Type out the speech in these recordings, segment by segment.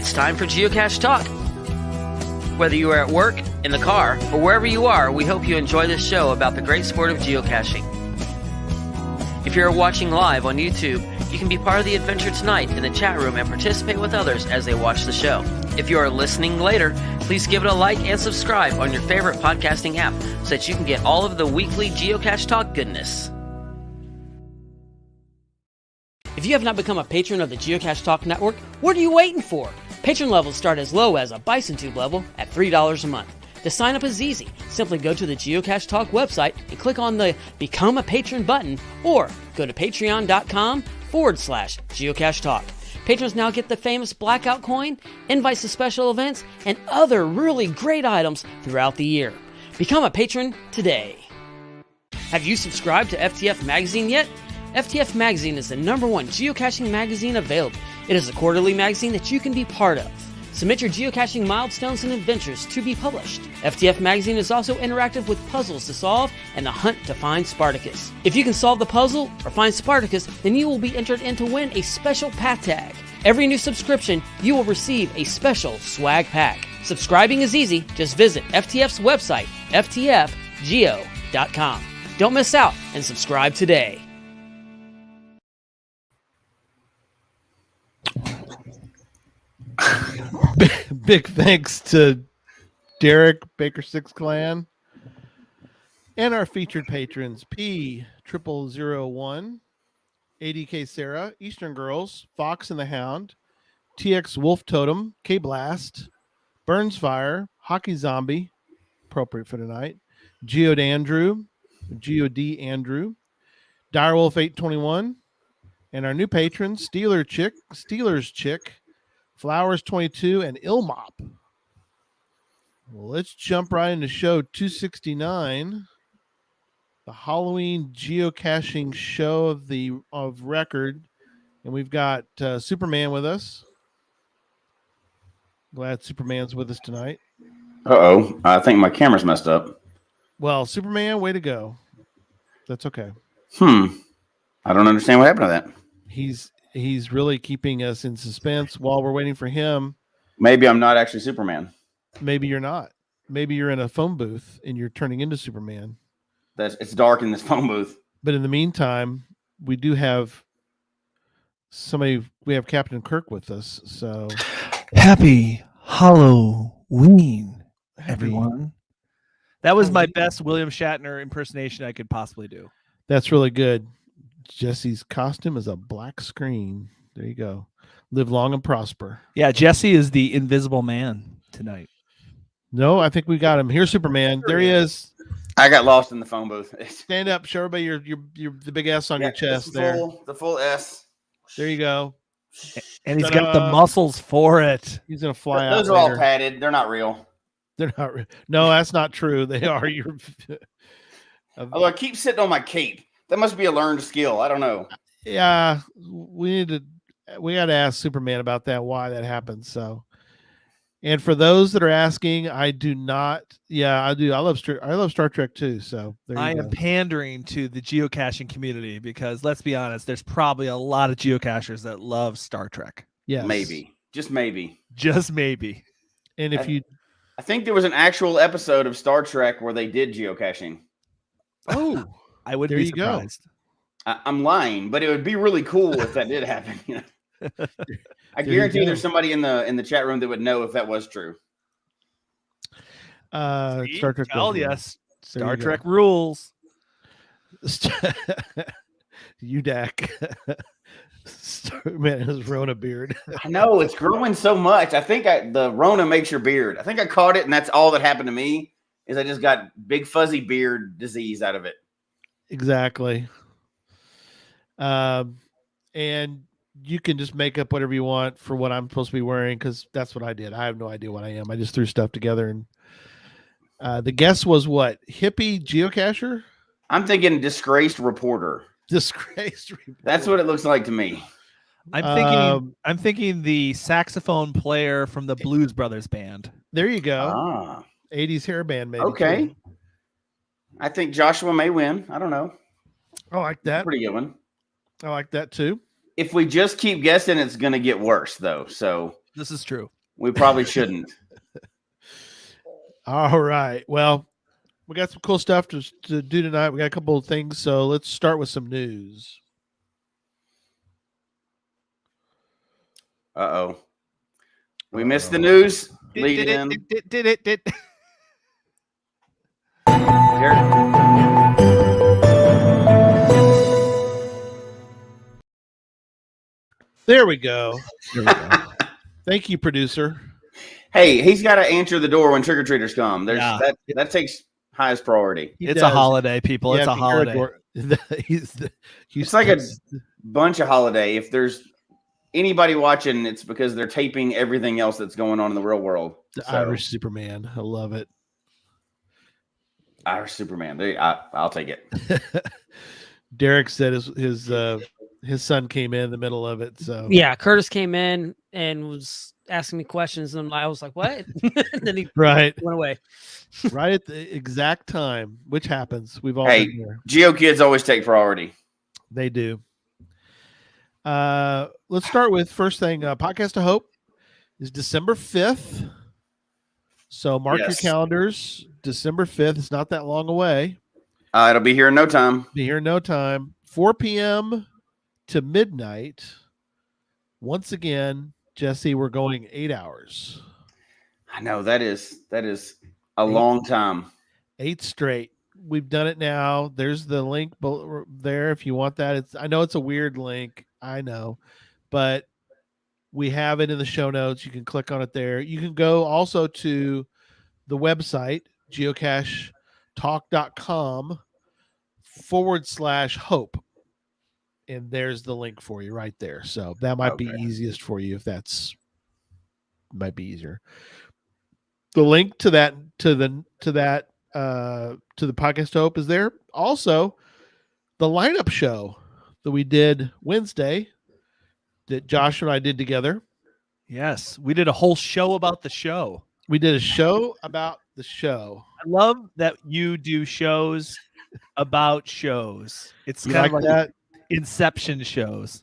It's time for Geocache Talk. Whether you are at work, in the car, or wherever you are, we hope you enjoy this show about the great sport of geocaching. If you're watching live on YouTube, you can be part of the adventure tonight in the chat room and participate with others as they watch the show. If you are listening later, please give it a like and subscribe on your favorite podcasting app so that you can get all of the weekly Geocache Talk goodness. If you have not become a patron of the Geocache Talk Network, what are you waiting for? Patron levels start as low as a Bison Tube level at $3 a month. To sign up is easy. Simply go to the Geocache Talk website and click on the Become a Patron button, or go to patreon.com/Geocache Talk. Patrons now get the famous Blackout coin, invites to special events, and other really great items throughout the year. Become a patron today. Have you subscribed to FTF Magazine yet? FTF Magazine is the #1 geocaching magazine available. It is a quarterly magazine that you can be part of. Submit your geocaching milestones and adventures to be published. FTF Magazine is also interactive with puzzles to solve and the hunt to find Spartacus. If you can solve the puzzle or find Spartacus, then you will be entered in to win a special pack tag. Every new subscription, you will receive a special swag pack. Subscribing is easy. Just visit FTF's website, ftfgeo.com. Don't miss out and subscribe today. Big thanks to Derek, Baker Six Clan, and our featured patrons P0001, ADK Sarah, Eastern Girls, Fox and the Hound, TX Wolf Totem, K Blast, Burns Fire, Hockey Zombie, appropriate for tonight, Geod Andrew, Direwolf 821, and our new patrons Steelers Chick, Flowers 22, and Ilmop. Well, let's jump right into show 269, the Halloween geocaching show of record, and we've got Superman with us. Glad Superman's with us tonight. Uh-oh, I think my camera's messed up. Well, Superman, way to go. That's okay. I don't understand what happened to that. He's really keeping us in suspense while we're waiting for him. Maybe I'm not actually Superman. Maybe you're not. Maybe you're in a phone booth and you're turning into Superman. It's dark in this phone booth. But in the meantime, we do have somebody. We have Captain Kirk with us. So happy Halloween, everyone. That was my best William Shatner impersonation I could possibly do. That's really good. Jesse's costume is a black screen. There you go. Live long and prosper. Yeah, Jesse is the Invisible Man tonight. No, I think we got him. Here's Superman. There he is. I got lost in the phone booth. Stand up, show everybody you're the big S on your chest there. The full S. There you go. And he's got the muscles for it. He's gonna fly out. Those are all padded. They're not real. They're not real. No, that's not true. They are. Although I keep sitting on my cape. That must be a learned skill. I don't know. Yeah, we got to ask Superman about that, why that happened. So, and for those that are asking, I do not. Yeah, I do. I love Star Trek too. So I am pandering to the geocaching community because let's be honest, there's probably a lot of geocachers that love Star Trek. Yeah, maybe, just maybe. And if I think there was an actual episode of Star Trek where they did geocaching. Oh. I would be surprised. I'm lying, but it would be really cool if that did happen. You know? I guarantee there's somebody in the chat room that would know if that was true. Star Trek. Yes, Star Trek rules. UDAC. Man, his Rona beard. I know it's growing so much. I think the Rona makes your beard. I think I caught it, and that's all that happened to me. Is I just got big fuzzy beard disease out of it. Exactly. And you can just make up whatever you want for what I'm supposed to be wearing, because that's what I did. I have no idea what I am. I just threw stuff together. And the guess was what? Hippie geocacher? I'm thinking disgraced reporter. Disgraced reporter. That's what it looks like to me. I'm thinking the saxophone player from the Blues Brothers band. There you go. 80s hair band, maybe. Okay. Too. I think Joshua may win. I don't know. I like that. Pretty good one. I like that too. If we just keep guessing, it's going to get worse, though. So this is true. We probably shouldn't. All right. Well, we got some cool stuff to do tonight. We got a couple of things, so let's start with some news. Uh-oh. We missed the news. Lead in. Did. There we go. Thank you, producer. Hey, he's got to answer the door when trick-or-treaters come. Yeah. That takes highest priority. It's a holiday, people. Yeah, It's a if you hear holiday. It's like a bunch of holiday. If there's anybody watching, it's because they're taping everything else that's going on in the real world. The Irish Superman. I love it. Irish Superman. I'll take it. Derek said his son came in the middle of it. So Yeah, Curtis came in and was asking me questions, and I was like, "What?" And then he right went away. right at the exact time, which happens. We've all Hey, been there. Geo kids always take priority. They do. Let's start with first thing. Podcast of Hope is December 5th. So mark your calendars. December 5th. It's not that long away. It'll be here in no time. 4 p.m. to midnight. Once again, Jesse, we're going 8 hours. I know that is a long time. 8 straight. We've done it now. There's the link there if you want that. I know it's a weird link. I know, but we have it in the show notes. You can click on it there. You can go also to the website, geocachetalk.com/hope. And there's the link for you right there. So that might be easiest for you if might be easier. The link to the podcast Hope is there. Also, the lineup show that we did Wednesday that Josh and I did together. Yes, we did a whole show about the show. We did a show about the show. I love that you do shows about shows. It's You kind like of like that? Inception shows.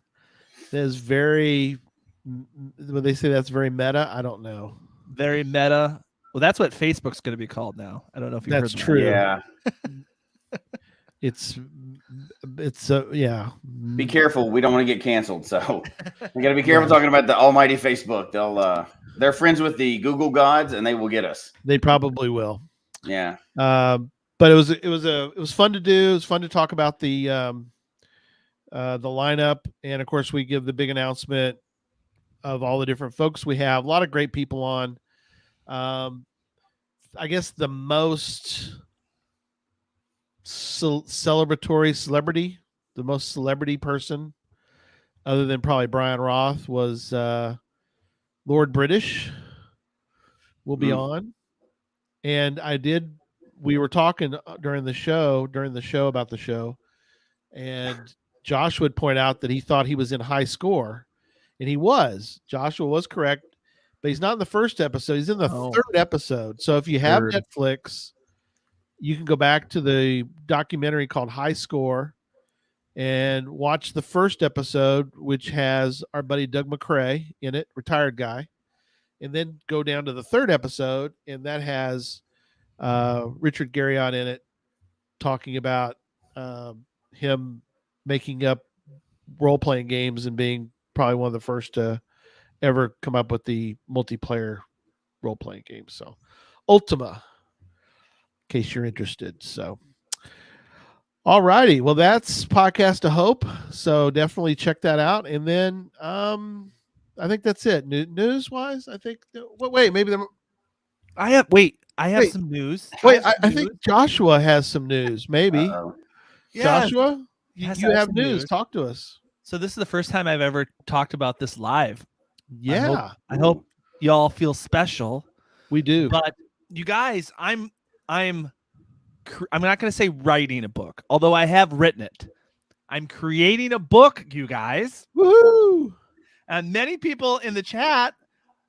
That is very, when they say that's very meta, I don't know. Very meta. Well, that's what Facebook's going to be called now. I don't know if you've heard that. True. Yeah. It's yeah. Be careful. We don't want to get canceled. So we got to be careful talking about the almighty Facebook. They're friends with the Google gods and they will get us. They probably will. Yeah. But it was fun to do. It was fun to talk about the lineup. And of course we give the big announcement of all the different folks we have. A lot of great people on. I guess the most celebrity, the most celebrity person other than probably Brian Roth was Lord British will be on. And we were talking during the show about the show, and Josh would point out that he thought he was in high score, and he was. Joshua was correct, but he's not in the first episode. He's in the third episode. So if you have Netflix, you can go back to the documentary called High Score and watch the first episode, which has our buddy Doug McCrae in it, retired guy, and then go down to the third episode, and that has Richard Garriott in it, talking about him making up role-playing games and being probably one of the first to ever come up with the multiplayer role-playing game. So Ultima, in case you're interested. So all righty. Well, that's Podcast of Hope. So definitely check that out. And then I think that's it. News-wise, I think. Wait, maybe I have some news. Wait, I think Joshua has some news. Maybe. Yeah, Joshua, you have news. Talk to us. So this is the first time I've ever talked about this live. Yeah. I hope y'all feel special. We do. But you guys, I'm not going to say writing a book, although I have written it. I'm creating a book, you guys. Woohoo! And many people in the chat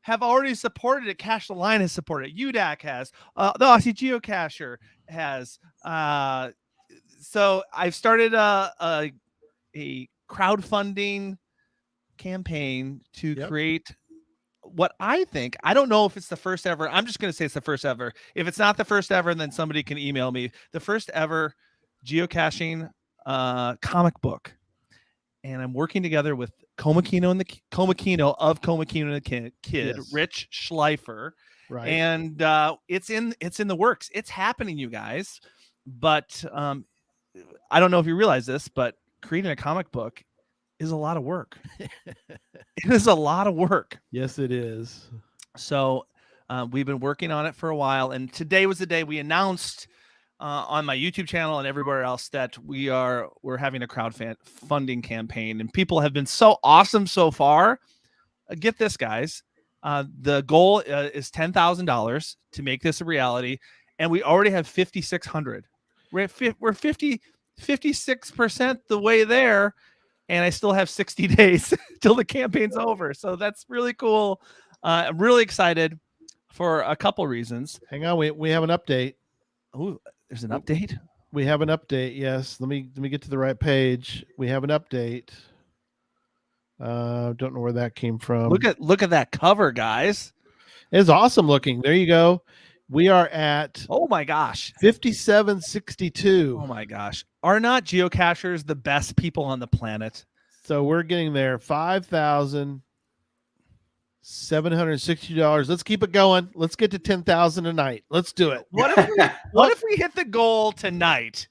have already supported it. Cache the Line has supported it. UDAC has. The Aussie Geocacher has. So I've started a crowdfunding campaign to create what I think, I don't know if it's the first ever. I'm just going to say it's the first ever. If it's not the first ever, then somebody can email me. The first ever geocaching comic book. And I'm working together with Komakino and the Komakino of Komakino and the Kid, Yes. Rich Schleifer. Right. And it's in the works. It's happening, you guys. But I don't know if you realize this, but creating a comic book is a lot of work. It is a lot of work. Yes, it is. So we've been working on it for a while, and today was the day we announced on my YouTube channel and everywhere else that we're having a crowdfunding campaign, and people have been so awesome so far. Get this, guys. The goal is $10,000 to make this a reality, and we already have 5,600. We're 56% the way there, and I still have 60 days till the campaign's over. So that's really cool. I'm really excited for a couple reasons. Hang on, we have an update. Oh, there's an update. We have an update. Yes. Let me get to the right page. We have an update. Don't know where that came from. Look at that cover, guys. It's awesome looking. There you go. We are at Oh my gosh. 5762. Oh my gosh. Are not geocachers the best people on the planet? So we're getting there. $5,760. Let's keep it going. Let's get to 10,000 a night. Let's do it. What if we hit the goal tonight?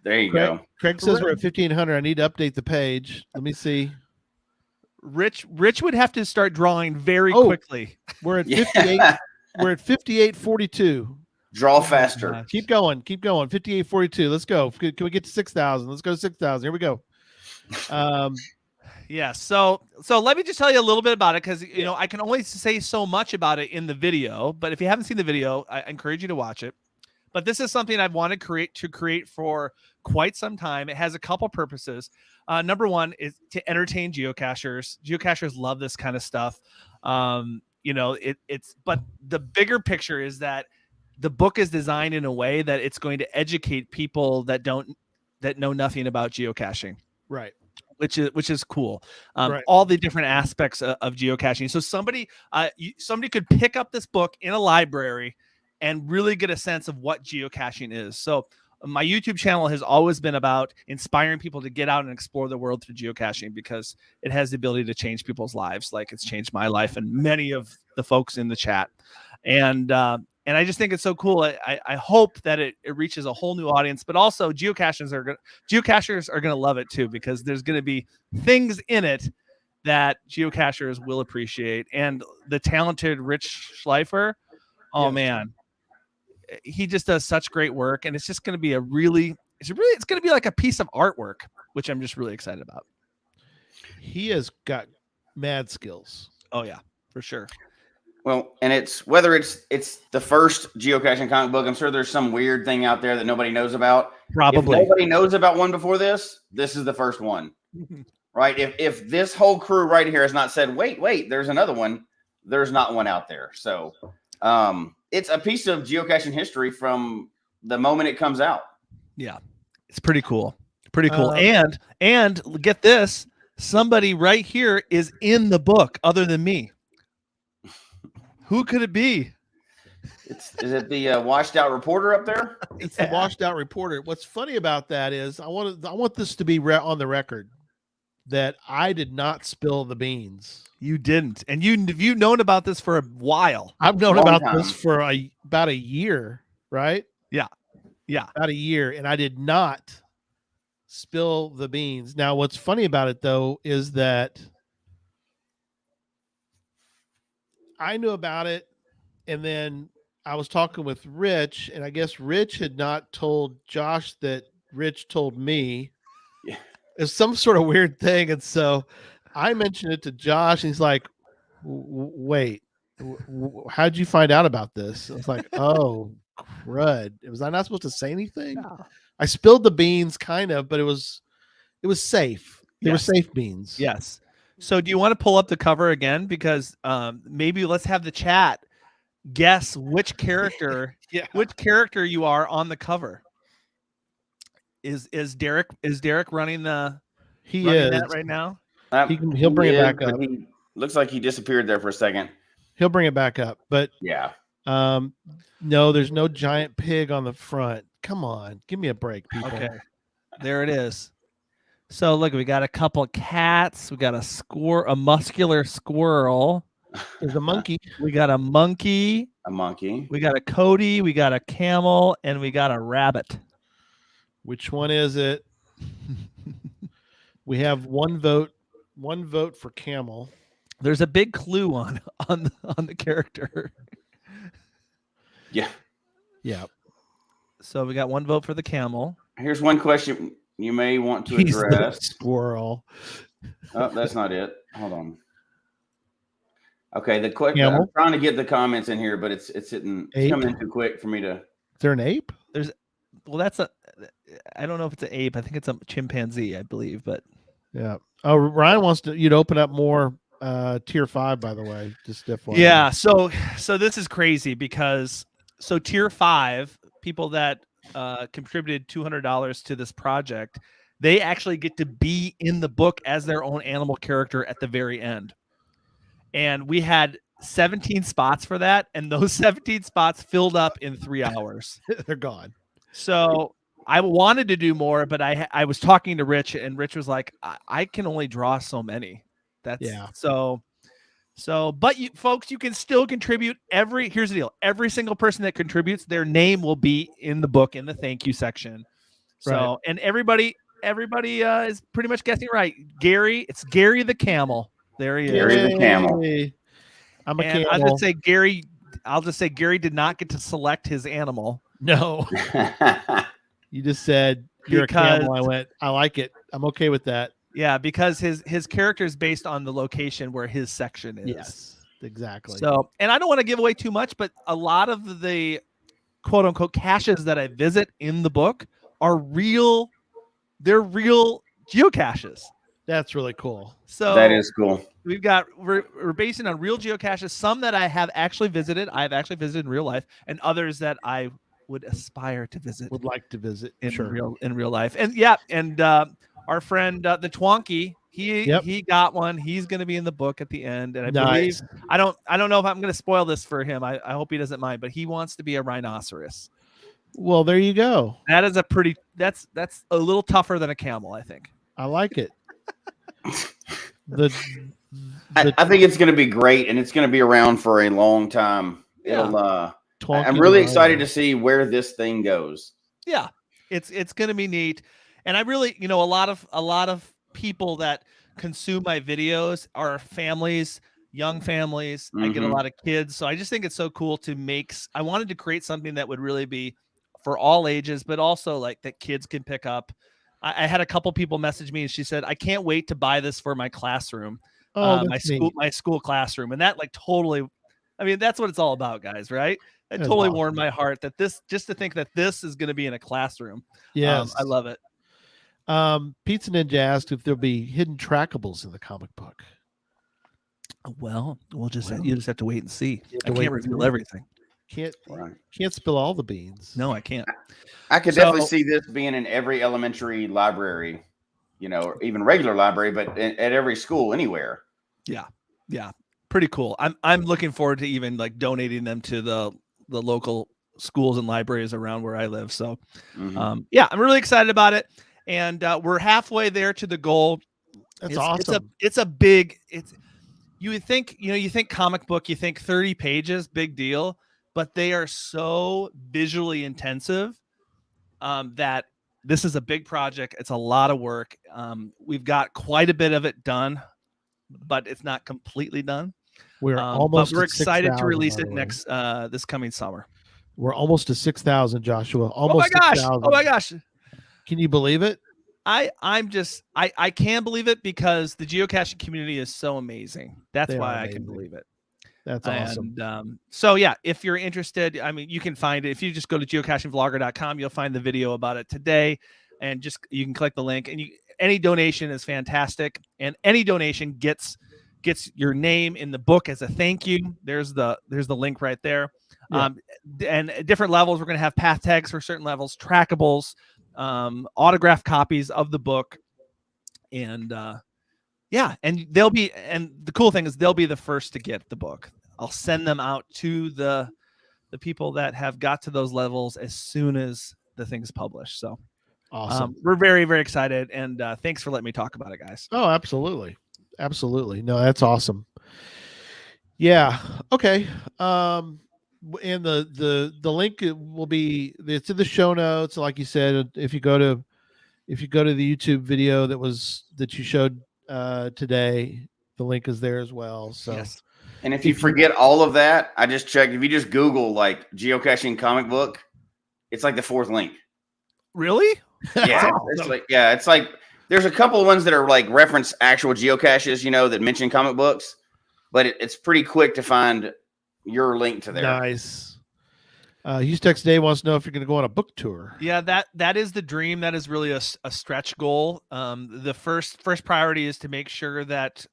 There you go. Craig says we're at 1,500. I need to update the page. Let me see. Rich would have to start drawing very quickly. We're at 58. We're at 5842. Draw faster. Keep going. 5842. Let's go. Can we get to 6,000? Let's go to 6,000. Here we go. Yeah. So let me just tell you a little bit about it, because I can only say so much about it in the video. But if you haven't seen the video, I encourage you to watch it. But this is something I've wanted to create for quite some time. It has a couple purposes. Number one is to entertain geocachers. Geocachers love this kind of stuff. But the bigger picture is that the book is designed in a way that it's going to educate people that know nothing about geocaching. Right. Which is cool. Right. All the different aspects of geocaching. So somebody could pick up this book in a library and really get a sense of what geocaching is. So my YouTube channel has always been about inspiring people to get out and explore the world through geocaching, because it has the ability to change people's lives, like it's changed my life and many of the folks in the chat. And I just think it's so cool. I hope that it reaches a whole new audience, but also geocachers are going to love it too, because there's going to be things in it that geocachers will appreciate. And the talented Rich Schleifer, man, he just does such great work, and it's just going to be it's going to be like a piece of artwork, which I'm just really excited about. He has got mad skills. Oh yeah, for sure. Well, and whether it's the first geocaching comic book, I'm sure there's some weird thing out there that nobody knows about. Probably. If nobody knows about one before this is the first one. Right? If this whole crew right here has not said, wait, there's another one, there's not one out there. So it's a piece of geocaching history from the moment it comes out. Yeah. It's pretty cool. And get this, somebody right here is in the book other than me. Who could it be? Is it the washed out reporter up there? It's the washed out reporter. What's funny about that is I want this to be on the record that I did not spill the beans. You didn't. And you've known about this for a while. I've known about this for about a year, right? Yeah. About a year. And I did not spill the beans. Now, what's funny about it, though, is that I knew about it, and then I was talking with Rich, and I guess Rich had not told Josh that Rich told me. Yeah. It's some sort of weird thing. And so I mentioned it to Josh, and he's like, wait, how'd you find out about this? I was like, oh, crud. Was I not supposed to say anything? No. I spilled the beans kind of, but it was safe. They were safe beans. Yes. So do you want to pull up the cover again? Because maybe let's have the chat guess which character which character you are on the cover. Is Derek running the that right now? He'll bring it back up. He looks like he disappeared there for a second. He'll bring it back up, but Yeah. no, there's no giant pig on the front. Come on, give me a break, people. Okay, there it is. So look, we got a couple cats. We got a muscular squirrel. There's a monkey. We got a monkey. A monkey. We got a Cody. We got a camel, and we got a rabbit. Which one is it? We have one vote. One vote for camel. There's a big clue on the character. Yeah. Yeah. So we got one vote for the camel. Here's one question you may want to He's the address. squirrel. Oh, that's not it. Hold on. Okay, the quick. Camel? I'm trying to get the comments in here, but it's coming in too quick for me to. Is there an ape? I don't know if it's an ape. I think it's a chimpanzee, I believe, but Yeah. Oh, Ryan wants you to open up more tier 5, by the way. Just FYI. yeah. So this is crazy because tier 5 people that contributed $200 to this project, they actually get to be in the book as their own animal character at the very end. And we had 17 spots for that, and those 17 spots filled up in 3 hours. They're gone. So I wanted to do more, but I was talking to Rich, and Rich was like, I can only draw so many. But you folks, you can still contribute. Here's the deal. Every single person that contributes, their name will be in the book in the thank you section. So, Right. And everybody is pretty much guessing right. Gary, it's Gary the camel. There he is. Gary the camel. Yay. I'm a And camel. I'll just say Gary did not get to select his animal. No. You just said you're Because- a camel. I went, I like it. I'm okay with that. Yeah, because his character is based on the location where his section is. Yes, exactly. So, and I don't want to give away too much, but a lot of the quote unquote caches that I visit in the book are real. They're real geocaches. That's really cool. So That is cool. we're basing on real geocaches. Some that I have actually visited. I've actually visited in real life, and others that I would aspire to visit Would like to visit. in Sure. real life. And our friend the Twonky, he got one. He's going to be in the book at the end, and I Nice. believe I don't know if I'm going to spoil this for him. I hope he doesn't mind, but he wants to be a rhinoceros. Well, there you go. That is that's a little tougher than a camel, I think. I like it. The I think it's going to be great, and it's going to be around for a long time. Yeah. It'll. Twonky I'm really Rhino. excited to see where this thing goes. Yeah, it's going to be neat, and I really, a lot of people that consume my videos are families, young families. I get a Mhm. lot of kids, so I just think it's so cool to make. I wanted to create something that would really be for all ages, but also like that kids can pick up. I had a couple people message me, and she said, "I can't wait to buy this for my classroom, Oh, my that's neat. school classroom," and that totally. I mean, that's what it's all about, guys, right? It That's totally awesome. warmed my heart that just to think that this is going to be in a classroom. Yes. I love it. Pizza Ninja asked if there'll be hidden trackables in the comic book. Well, you just have to wait and see. You have I to wait can't and reveal see. everything. Right. Can't spill all the beans. No, I can't. I could So- definitely see this being in every elementary library, or even regular library, but at every school anywhere. Yeah, pretty cool. I'm looking forward to even like donating them to the local schools and libraries around where I live. So, Mhm. I'm really excited about it, and we're halfway there to the goal. That's It's awesome. You would think, you think comic book, you think 30 pages, big deal, but they are so visually intensive that this is a big project. It's a lot of work. We've got quite a bit of it done, but it's not completely done. We're But almost. we're at excited 6,000, to release by it the way. next this coming summer. We're almost to 6,000, Joshua. Almost. Oh my gosh! 6,000. Oh my gosh! Can you believe it? I can't believe it because the geocaching community is so amazing. That's They why are I can amazing. believe it. That's awesome. And so yeah, if you're interested, I mean, you can find it. If you just go to geocachingvlogger.com, you'll find the video about it today, and you can click the link. And any donation is fantastic, and any donation gets your name in the book as a thank you. There's the link right there. Yeah. And at different levels, we're going to have path tags for certain levels, trackables, autographed copies of the book, and and the cool thing is they'll be the first to get the book. I'll send them out to the people that have got to those levels as soon as the thing's published. So Awesome. we're very, very excited, and thanks for letting me talk about it, guys. Oh, absolutely. Absolutely. No, that's awesome. Yeah. Okay. And the link will be, it's in the show notes. Like you said, if you go to the YouTube video that you showed today, the link is there as well. So Yes. And if you forget all of that, I just checked. If you just Google like geocaching comic book, it's like the 4th link. Really? Yeah. It's like there's a couple of ones that are like reference actual geocaches, that mention comic books, but it's pretty quick to find your link to there. Nice. Hughes Dave wants to know if you're going to go on a book tour. Yeah, that is the dream. That is really a stretch goal. The first priority is to make sure that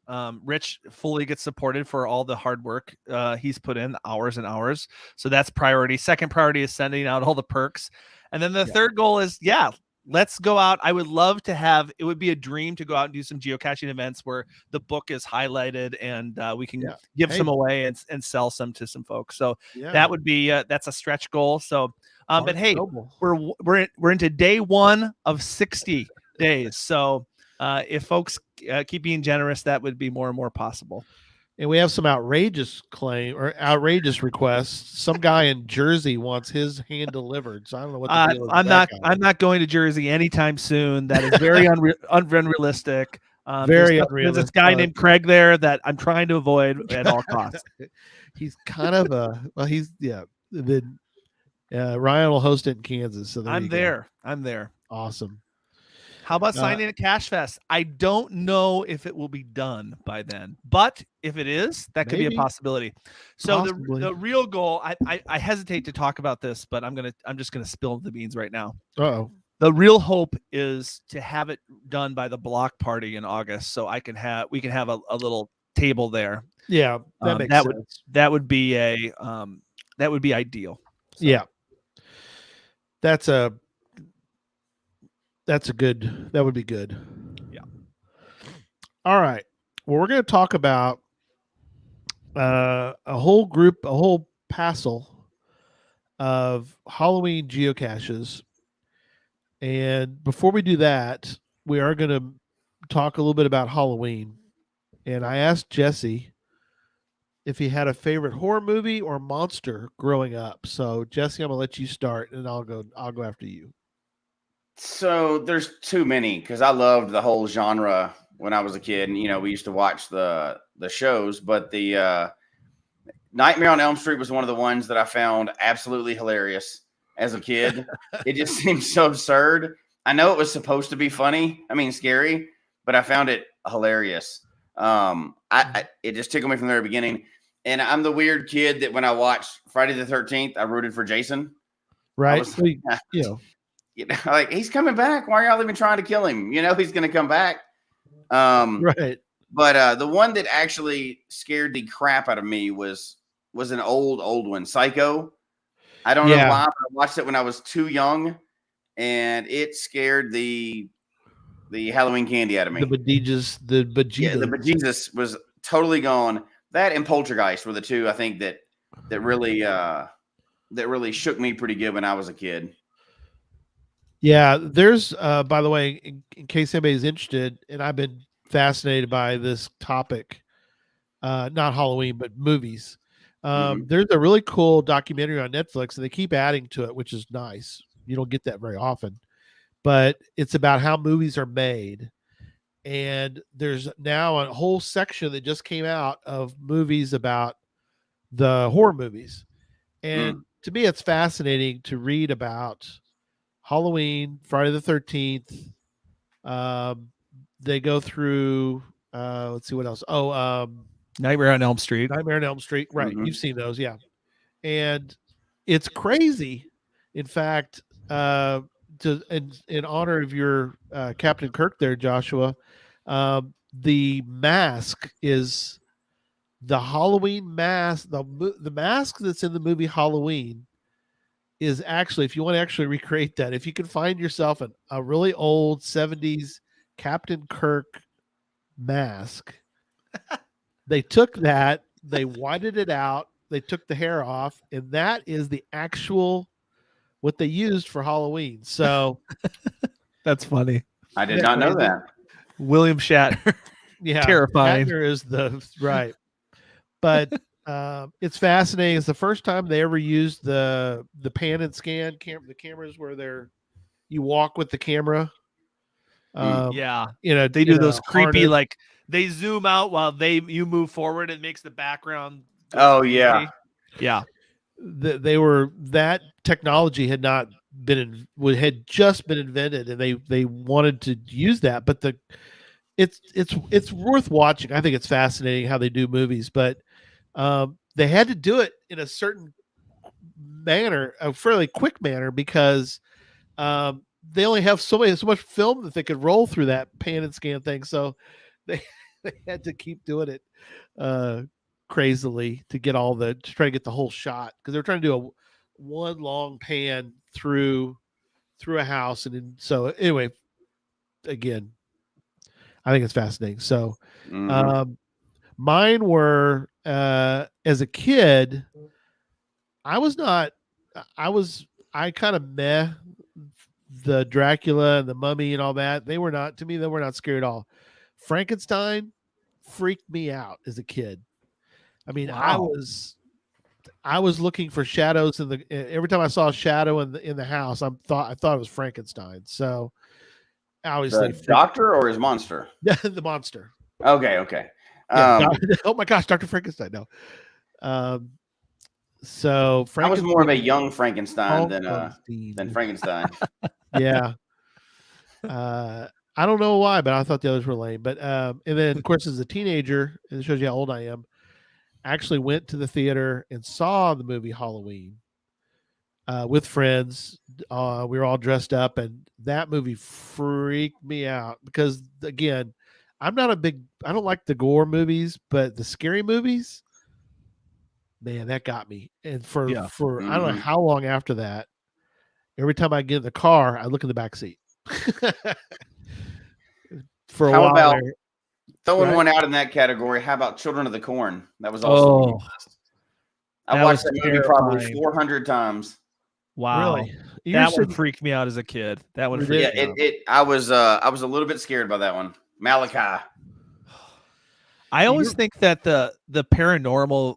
Rich fully gets supported for all the hard work he's put in, hours and hours. So that's priority. Second priority is sending out all the perks. And then the third goal is, let's go out. I would love to have, it would be a dream to go out and do some geocaching events where the book is highlighted and we can give some away and sell some to some folks. So that would be, that's a stretch goal. So, but hey, we're into day 1 of 60 days. So if folks keep being generous, that would be more and more possible. And we have some outrageous requests. Some guy in Jersey wants his hand delivered. So I don't know what the deal is. I'm not going to Jersey anytime soon. That is very unrealistic. Very there's unrealistic. There's this guy named Craig there that I'm trying to avoid at all costs. He's kind of Ryan will host it in Kansas. So I'm there. Awesome. How about signing at Cache Fest? I don't know if it will be done by then, but if it is, that could be a possibility. So the real goal, I hesitate to talk about this, but I'm just gonna spill the beans right now. Uh-oh. The real hope is to have it done by the block party in August, so we can have a little table there. Yeah, that makes sense. That would be ideal. So. Yeah, that would be good. Yeah. All right. Well, we're going to talk about a whole passel of Halloween geocaches. And before we do that, we are going to talk a little bit about Halloween. And I asked Jesse if he had a favorite horror movie or monster growing up. So Jesse, I'm going to let you start and I'll go after you. So there's too many because I loved the whole genre when I was a kid. And, we used to watch the shows, but the Nightmare on Elm Street was one of the ones that I found absolutely hilarious as a kid. It just seemed so absurd. I know it was supposed to be funny. Scary, but I found it hilarious. It just tickled me from the very beginning. And I'm the weird kid that when I watched Friday the 13th, I rooted for Jason. Right. Like he's coming back. Why are y'all even trying to kill him? He's going to come back. Right. But the one that actually scared the crap out of me was an old one, Psycho. I don't know why, but I watched it when I was too young, and it scared the Halloween candy out of me. The bejesus was totally gone. That and Poltergeist were the two I think that really shook me pretty good when I was a kid. Yeah, there's by the way, in case anybody's interested, and I've been fascinated by this topic, not Halloween, but movies. There's a really cool documentary on Netflix, and they keep adding to it, which is nice. You don't get that very often, but it's about how movies are made. And there's now a whole section that just came out of movies about the horror movies. And to me, it's fascinating to read about Halloween, Friday the 13th. They go through, let's see what else. Nightmare on Elm Street. Right. You've seen those. Yeah. And it's crazy. In fact, in honor of your Captain Kirk there, Joshua, the mask is the Halloween mask. The mask that's in the movie Halloween is actually, if you want to actually recreate that, if you can find yourself a really old 70s Captain Kirk mask, they took that, They whited it out. They took the hair off, and that is the actual what they used for Halloween. So That's funny. I did not know that. William Shatner. yeah, Terrifying. Shatner is the right, but it's fascinating. It's the first time they ever used the pan and scan the cameras where you walk with the camera. Yeah, They do those creepy harness. like they zoom out while you move forward. It makes the background. Oh crazy. yeah. That technology had not been had just been invented, and they wanted to use that. But it's worth watching. I think it's fascinating how they do movies, but they had to do it in a certain manner, a fairly quick manner, because they only have so much film that they could roll through that pan and scan thing. So they had to keep doing it crazily to try to get the whole shot, because they were trying to do one long pan through a house. So anyway, again, I think it's fascinating. So mine were as a kid, I kind of meh the Dracula and the Mummy and all that. They were not scary at all. Frankenstein freaked me out as a kid. I mean, Wow. I was looking for shadows every time I saw a shadow in the house, I thought it was Frankenstein. So obviously The doctor or his monster? the monster. Okay. Yeah, oh my gosh, Dr. Frankenstein. No. So I was more of a young Frankenstein than Frankenstein. Yeah. I don't know why, but I thought the others were lame. But and then of course as a teenager, it shows you how old I am, I actually went to the theater and saw the movie Halloween with friends. We were all dressed up, and that movie freaked me out because, again, I don't like the gore movies, but the scary movies, man, that got me. And for I don't know how long after that, every time I get in the car, I look in the back seat. For a How while about there, throwing one out in that category? How about Children of the Corn? That was also I watched that movie probably 400 times. Wow. Really? That one freaked me out as a kid. That one freaked me out. I was a little bit scared by that one. Malachi. I always think that the paranormal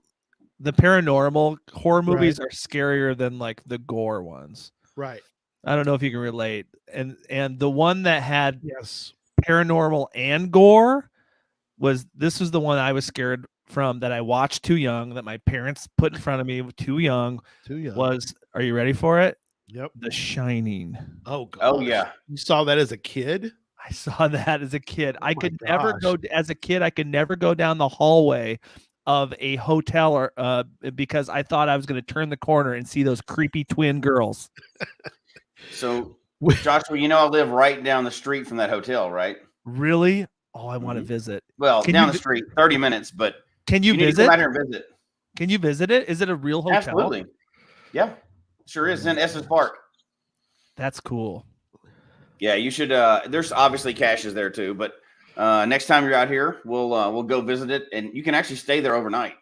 horror movies are scarier than like the gore ones. Right. I don't know if you can relate. And the one that had yes paranormal and gore was the one I was scared from, that I watched too young, that my parents put in front of me too young. Was, are you ready for it? Yep. The Shining. Oh God. Oh yeah. You saw that as a kid? I saw that as a kid. I could never go down the hallway of a hotel or because I thought I was going to turn the corner and see those creepy twin girls. So, Joshua, I live right down the street from that hotel, right? Really? Oh, I want to visit. Well, down the street, 30 minutes, but can you visit? Need to come out here and visit. Can you visit it? Is it a real hotel? Absolutely. Yeah, sure is. It's in Estes Park. That's cool. Yeah, you should. There's obviously caches there too, but next time you're out here, we'll go visit it, and you can actually stay there overnight.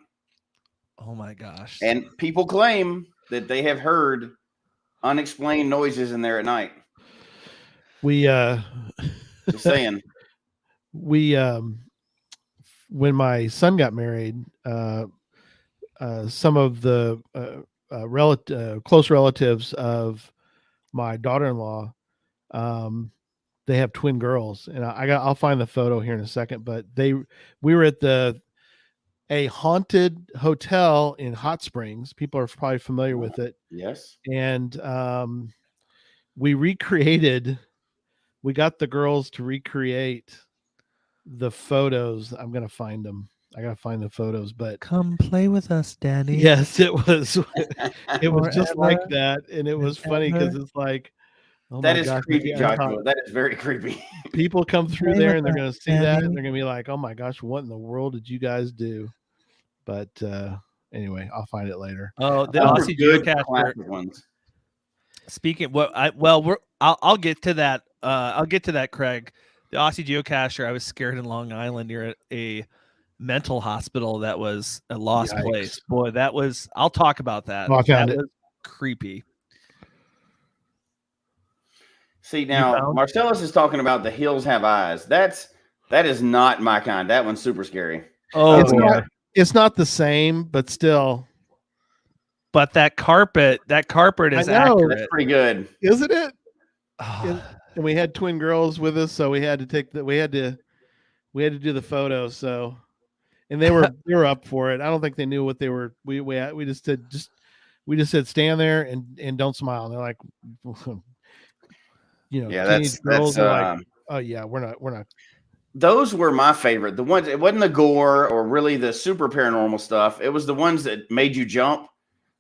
Oh my gosh! And people claim that they have heard unexplained noises in there at night. We just saying. We when my son got married, some of the close relatives of my daughter-in-law, they have twin girls, and I'll find the photo here in a second. But we were at a haunted hotel in Hot Springs. People are probably familiar with it. Yes. And we got the girls to recreate the photos. I'm gonna find them. I gotta find the photos, but come play with us, Danny. Yes, it was. It was just like that, and it was funny because it's like, oh that my is gosh, creepy, Joshua. That is very creepy. People come through there and they're gonna see that, and they're gonna be like, oh my gosh, what in the world did you guys do? But anyway, I'll find it later. Oh, the Aussie Geocache ones. Speaking, I'll get to that. I'll get to that, Craig. The Aussie Geocacher, I was scared in Long Island near mental hospital that was a lost Yikes. place. Boy, that was. I'll talk about that. Oh, I found that it. was creepy. See, now found? Marcellus is talking about The Hills Have Eyes. That is not my kind. That one's super scary. Oh, It's boy. not, it's not the same, but still. But that carpet is I know. accurate. That's pretty good. Isn't it? Oh, And we had twin girls with us, so we had to do the photos. So, and they were up for it. I don't think they knew what they were. We just said stand there and don't smile. And they're like, Yeah, teenage girls that's are like, oh yeah, we're not. Those were my favorite. The ones, it wasn't the gore or really the super paranormal stuff. It was the ones that made you jump.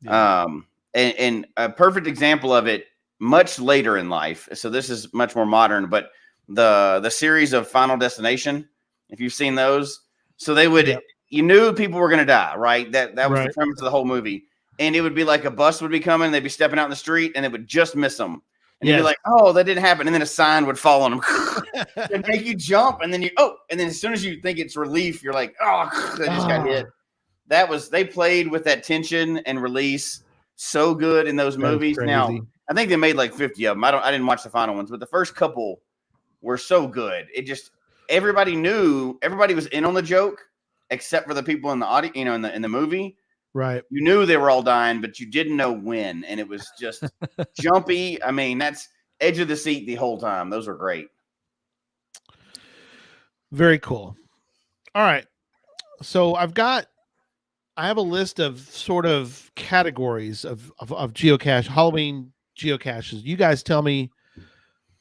Yeah. And a perfect example of it much later in life. So this is much more modern, but the series of Final Destination, if you've seen those, so they would, you knew people were going to die, right? That was the premise of the whole movie. And it would be like a bus would be coming, they'd be stepping out in the street and it would just miss them. And you'd be like, oh, that didn't happen. And then a sign would fall on them. It'd make you jump. And then and then as soon as you think it's relief, you're like, oh, I just got hit. They played with that tension and release so good in those movies. Now, I think they made like 50 of them. I didn't watch the final ones, but the first couple were so good. It just, everybody knew, everybody was in on the joke, except for the people in the audience, in the movie. Right. You knew they were all dying, but you didn't know when. And it was just jumpy. I mean, that's edge of the seat the whole time. Those were great. Very cool. All right. So I have a list of sort of categories of geocache, Halloween geocaches. You guys tell me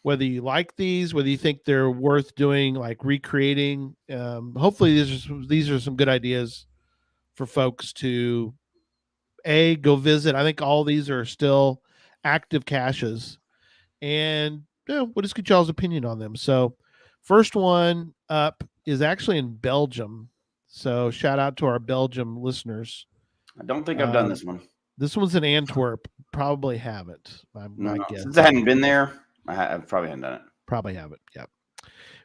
whether you like these, whether you think they're worth doing, like recreating. Hopefully these are some good ideas for folks to go visit. I think all these are still active caches, and we'll just get y'all's opinion on them. So first one up is actually in Belgium. So shout out to our Belgium listeners. I don't think I've done this one. This one's in Antwerp. Probably haven't. Since I hadn't been there, I probably hadn't done it. Probably haven't. Yeah.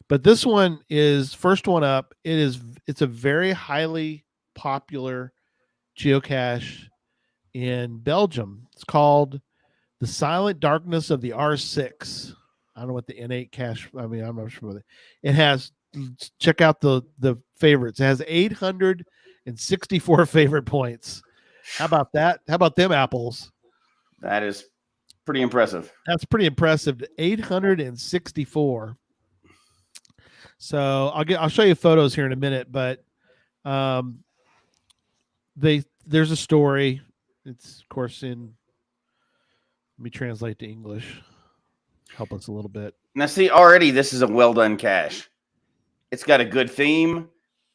But this one is first one up. It's a very highly popular geocache in Belgium. It's called The Silent Darkness of the R6. I don't know what the N8 cache. I mean, I'm not sure what it has. Check out the favorites. It has 864 favorite points. How about that? How about them apples? That is pretty impressive. That's pretty impressive. 864. So I'll show you photos here in a minute, but there's a story. It's of course let me translate to English. Help us a little bit. Now see, already this is a well done cache. It's got a good theme.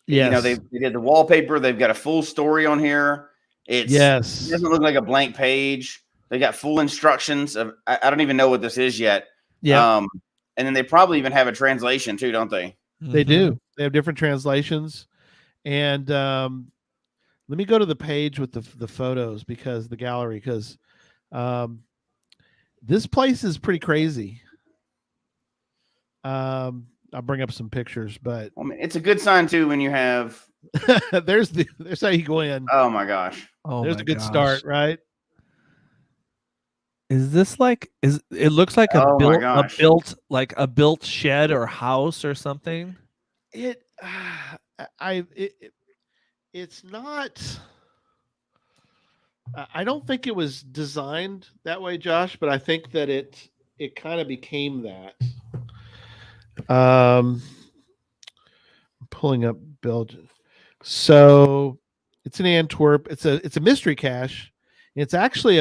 Yes. They did the wallpaper. They've got a full story on here. It doesn't look like a blank page. They got full instructions of, I don't even know what this is yet. Yeah. And then they probably even have a translation too, don't they? They do. They have different translations. And let me go to the page with the photos, because the gallery, because this place is pretty crazy. I'll bring up some pictures, but I mean, it's a good sign too when you have. there's how you go in. Oh my gosh! Oh, there's a good start, right? Is this it looks like a built shed or house or something? It's not. I don't think it was designed that way, Josh, but I think that it kind of became that. Pulling up Belgium. So it's in Antwerp. It's a mystery cache. It's actually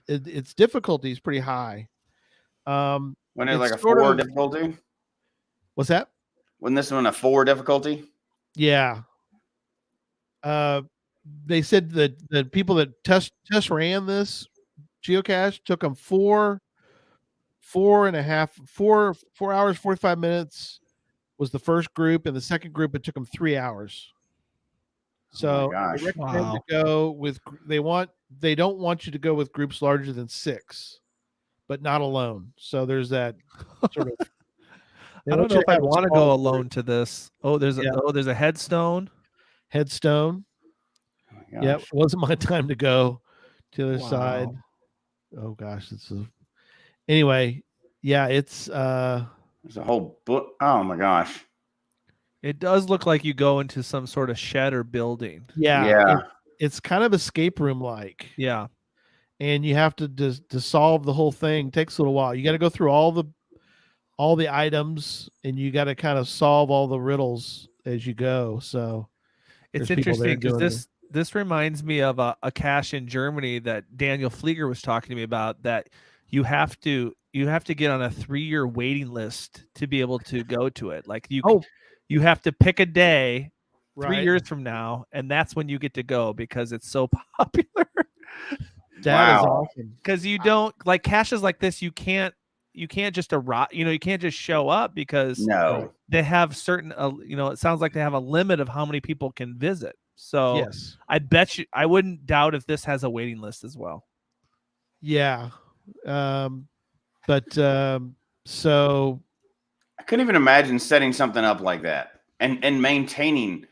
its difficulty is pretty high. When it's like a 4 difficulty. What's that? When this one a 4 difficulty? Yeah. They said that the people that test ran this geocache took them 4 hours, 45 minutes was the first group, and the second group it took them 3 hours. So I recommend to go with, they don't want you to go with groups larger than 6, but not alone. So there's that sort of. I don't know if I want to go alone to this. Oh, there's a headstone. Headstone. Oh my Yep, gosh. it wasn't my time to go to the other Wow. side. Oh gosh, anyway. Yeah, it's There's a whole book. Oh my gosh. It does look like you go into some sort of shed or building. Yeah. It's kind of escape room like. Yeah. And you have to solve the whole thing. It takes a little while. You got to go through all the items, and you got to kind of solve all the riddles as you go. So It's there's people there interesting because doing this reminds me of a cache in Germany that Daniel Flieger was talking to me about, that you have to get on a 3-year waiting list to be able to go to it. Like you have to pick a day 3 Right. years from now, and that's when you get to go because it's so popular. That is Wow. awesome. Because you don't like caches like this, you can't just arrive, you can't just show up because No. they have certain it sounds like they have a limit of how many people can visit. So Yes. I bet you, I wouldn't doubt if this has a waiting list as well. Yeah. So I couldn't even imagine setting something up like that and maintaining.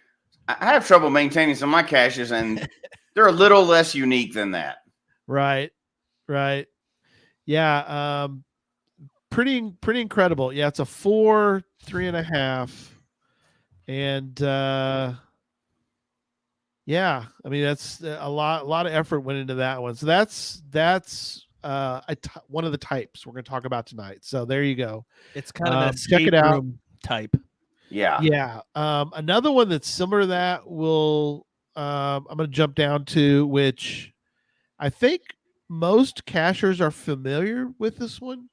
I have trouble maintaining some of my caches, and they're a little less unique than that. right. Yeah. Pretty incredible. Yeah, it's a 4, 3.5. And yeah, I mean that's a lot of effort went into that one. So that's one of the types we're going to talk about tonight. So there you go. It's kind of an check it escape out. room type. Yeah. Yeah. Another one that's similar to that I'm going to jump down to, which I think most cachers are familiar with this one.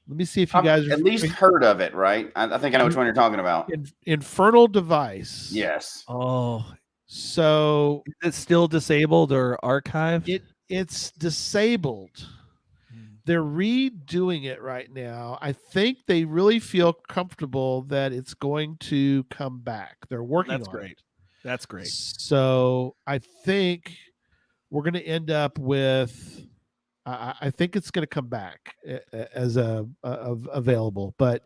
Let me see if you I've guys at least heard of it, right? I think I know which one you're talking about. Infernal Device. Yes. Oh, So is it still disabled or archived? it's disabled. They're redoing it right now. I think they really feel comfortable that it's going to come back. They're working That's on great. it. That's great. So I think we're going to end up with. I think it's going to come back as available. But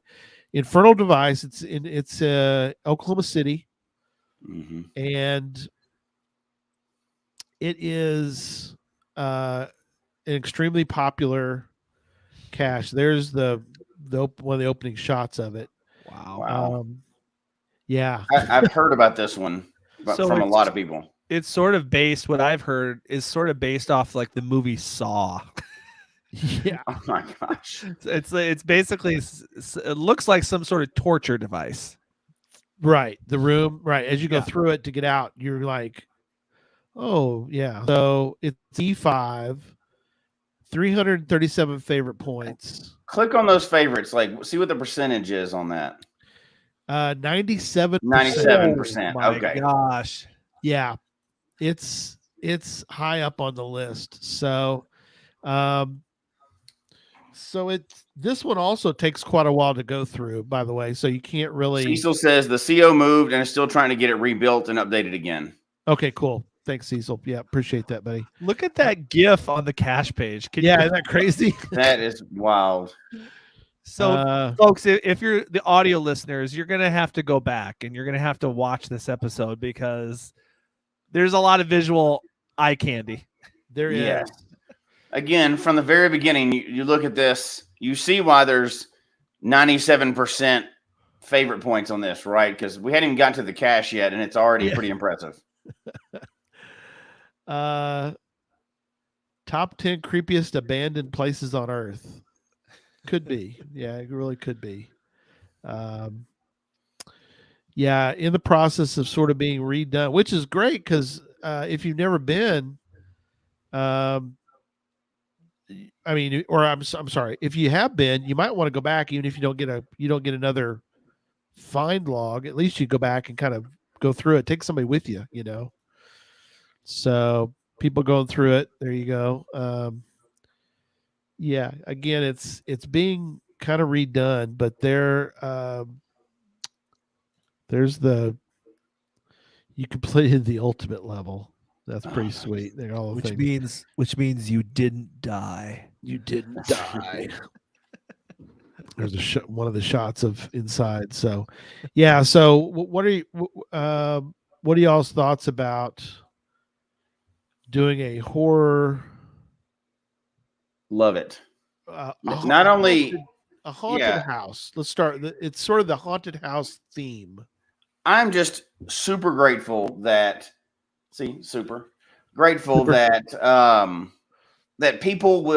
Infernal Device, it's Oklahoma City, Mm-hmm. and it is an extremely popular cache. There's one of the opening shots of it. Wow. Yeah. I've heard about this one from a lot of people. It's sort of based, what I've heard is sort of based off like the movie Saw. Yeah. Oh my gosh. It's basically, it looks like some sort of torture device. Right. The room. Right. As you go Yeah. through it to get out, you're like, oh yeah. So it's E5, 337 favorite points. Click on those favorites. Like, see what the percentage is on that. 97%. 97%. Oh my Okay. gosh. Yeah. It's high up on the list. So this one also takes quite a while to go through, by the way. So you can't really. Cecil says the CO moved and is still trying to get it rebuilt and updated again. Okay, cool. Thanks, Cecil. Yeah, appreciate that, buddy. Look at that GIF on the cache page. Yeah, isn't that crazy? That is wild. So, folks, if you're the audio listeners, you're going to have to go back and you're going to have to watch this episode because there's a lot of visual eye candy. There is. Yes. Again, from the very beginning, you look at this, you see why there's 97% favorite points on this, right? Because we hadn't even gotten to the cache yet, and it's already pretty impressive. Top 10 creepiest abandoned places on Earth. Could be. Yeah, it really could be. Yeah, in the process of sort of being redone, which is great because if you've never been, I mean, or I'm sorry, if you have been, you might want to go back, even if you don't get another find log. At least you go back and kind of go through it. Take somebody with you, you know. So people going through it. There you go. Yeah, again, it's being kind of redone, but you completed the ultimate level. That's pretty sweet. They're all Which means you didn't die. You didn't die. There's one of the shots of inside. So, yeah. So, what what are y'all's thoughts about doing a horror? Love it. A haunted Yeah. house. Let's start. It's sort of the haunted house theme. I'm just super grateful that super grateful Super. that people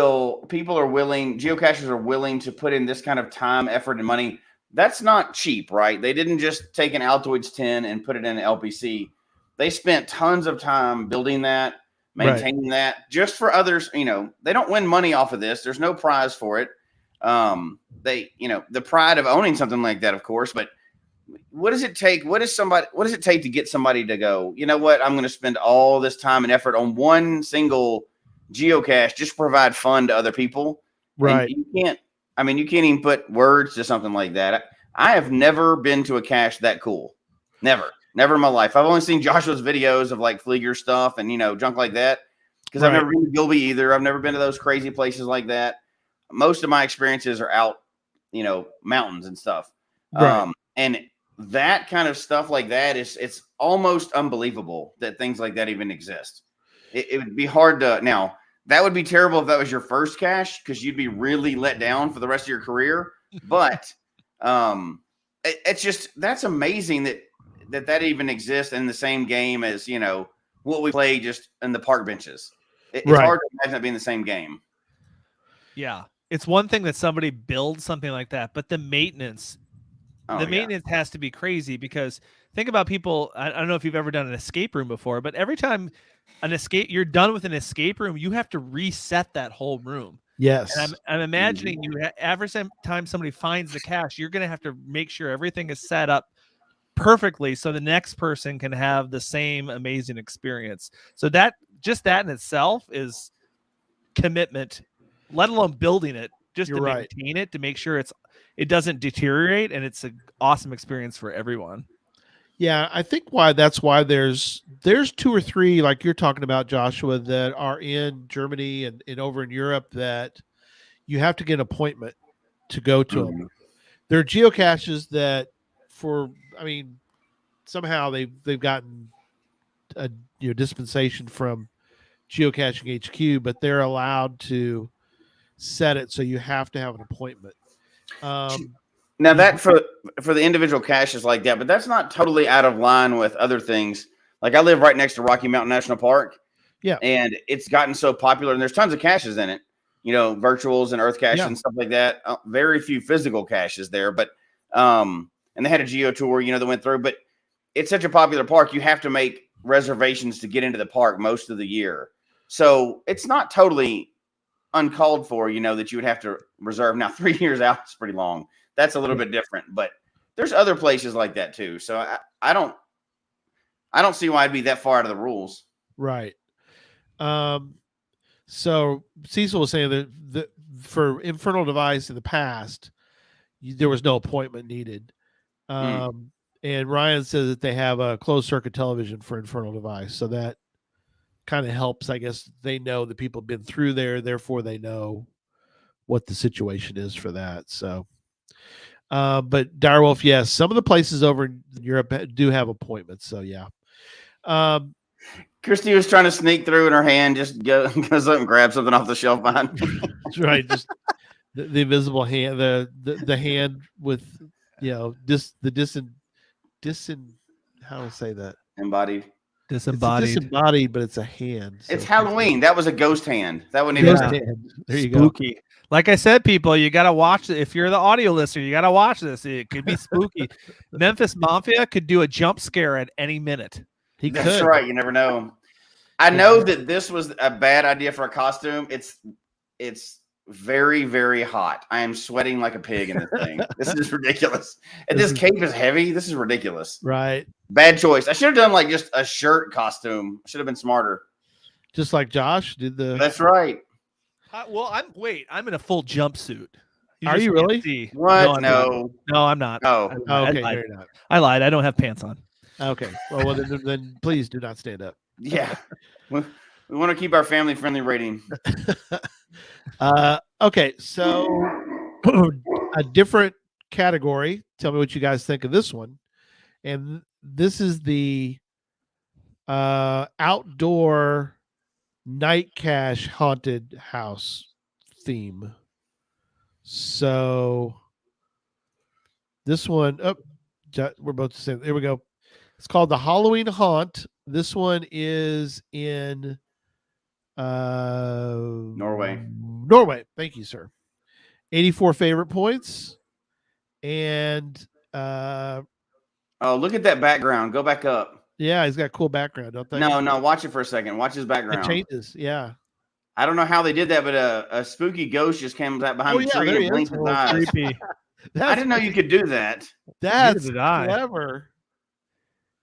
are willing, geocachers are willing to put in this kind of time, effort, and money. That's not cheap, right? They didn't just take an Altoids 10 and put it in an LPC. They spent tons of time building that, maintaining that, just for others. You know, they don't win money off of this. There's no prize for it. They, you know, the pride of owning something like that, of course, but what does it take? What does it take to get somebody to go, you know what, I'm going to spend all this time and effort on one single geocache just to provide fun to other people? Right. And you can't even put words to something like that. I have never been to a cache that cool. Never in my life. I've only seen Joshua's videos of like Flieger stuff and, you know, junk like that. Because I've never been to Gilby either. I've never been to those crazy places like that. Most of my experiences are out, you know, mountains and stuff. Right. And that kind of stuff like that it's almost unbelievable that things like that even exist. It would be hard to now. That would be terrible if that was your first cache, because you'd be really let down for the rest of your career. But it's just, that's amazing that even exists in the same game as, you know, what we play just in the park benches. It's hard to imagine that being the same game. Yeah. It's one thing that somebody builds something like that, but the maintenance maintenance has to be crazy, because think about people. I don't know if you've ever done an escape room before, but every time you're done with an escape room, you have to reset that whole room. Yes. And I'm imagining every time somebody finds the cache, you're going to have to make sure everything is set up perfectly so the next person can have the same amazing experience. So that in itself is commitment, let alone building it, just to maintain it, to make sure it doesn't deteriorate, and it's an awesome experience for everyone. Yeah, I think that's why there's 2 or 3, like you're talking about, Joshua, that are in Germany and over in Europe that you have to get an appointment to go to them. There are geocaches that somehow they've gotten a dispensation from Geocaching HQ, but they're allowed to set it so you have to have an appointment. Now that for the individual caches like that, but that's not totally out of line with other things. Like I live right next to Rocky Mountain National Park. Yeah. And it's gotten so popular, and there's tons of caches in it, you know, virtuals and earth caches and stuff like that. Very few physical caches there, but, and they had a geo tour, you know, that went through, but it's such a popular park. You have to make reservations to get into the park most of the year. So it's not totally uncalled for, you know, that you would have to reserve. Now 3 years out is pretty long. That's a little bit different, but there's other places like that too. So I don't see why I'd be that far out of the rules. Right. So Cecil was saying that for Infernal Device in the past, there was no appointment needed. And Ryan says that they have a closed circuit television for Infernal Device. So that kind of helps. I guess they know that people have been through there, therefore they know what the situation is for that. So, but Direwolf, yes, some of the places over in Europe do have appointments. So yeah. Christy was trying to sneak through in her hand, just goes up and grab something off the shelf behind. That's right. Just the invisible hand, the hand with, you know, how do I say that? Embodied. Disembodied, but it's a hand. So it's Halloween. That was a ghost hand. That wouldn't ghost even hand. There you spooky. go. Like I said, people, you got to watch it. If you're the audio listener, you got to watch this. It could be spooky. Memphis Mafia could do a jump scare at any minute. That's right. You never know. I know that this was a bad idea for a costume. It's very, very hot. I am sweating like a pig in this thing. This is ridiculous. And this cape is heavy. This is ridiculous. Right. Bad choice. I should have done like just a shirt costume. Should have been smarter. Just like Josh did the. That's right. I'm in a full jumpsuit. Are you really? What? No, I'm not. Oh, okay. You're not. I lied. I don't have pants on. Okay. Well, then please do not stand up. Yeah. We want to keep our family friendly rating. Okay. So a different category. Tell me what you guys think of this one. And this is the outdoor night cache haunted house theme. So this one, we're both the same. There we go. It's called the Halloween Haunt. This one is in Norway. Norway. Thank you, sir. 84 favorite points. And Oh, look at that background. Go back up. yeah, he's got a cool background, don't they? No, watch it for a second. Watch his It background. changes. Yeah. I don't know how they did that, but a spooky ghost just came up behind the tree there he and blinked is. his eyes. Creepy. I didn't know you could do that. That's did I. clever.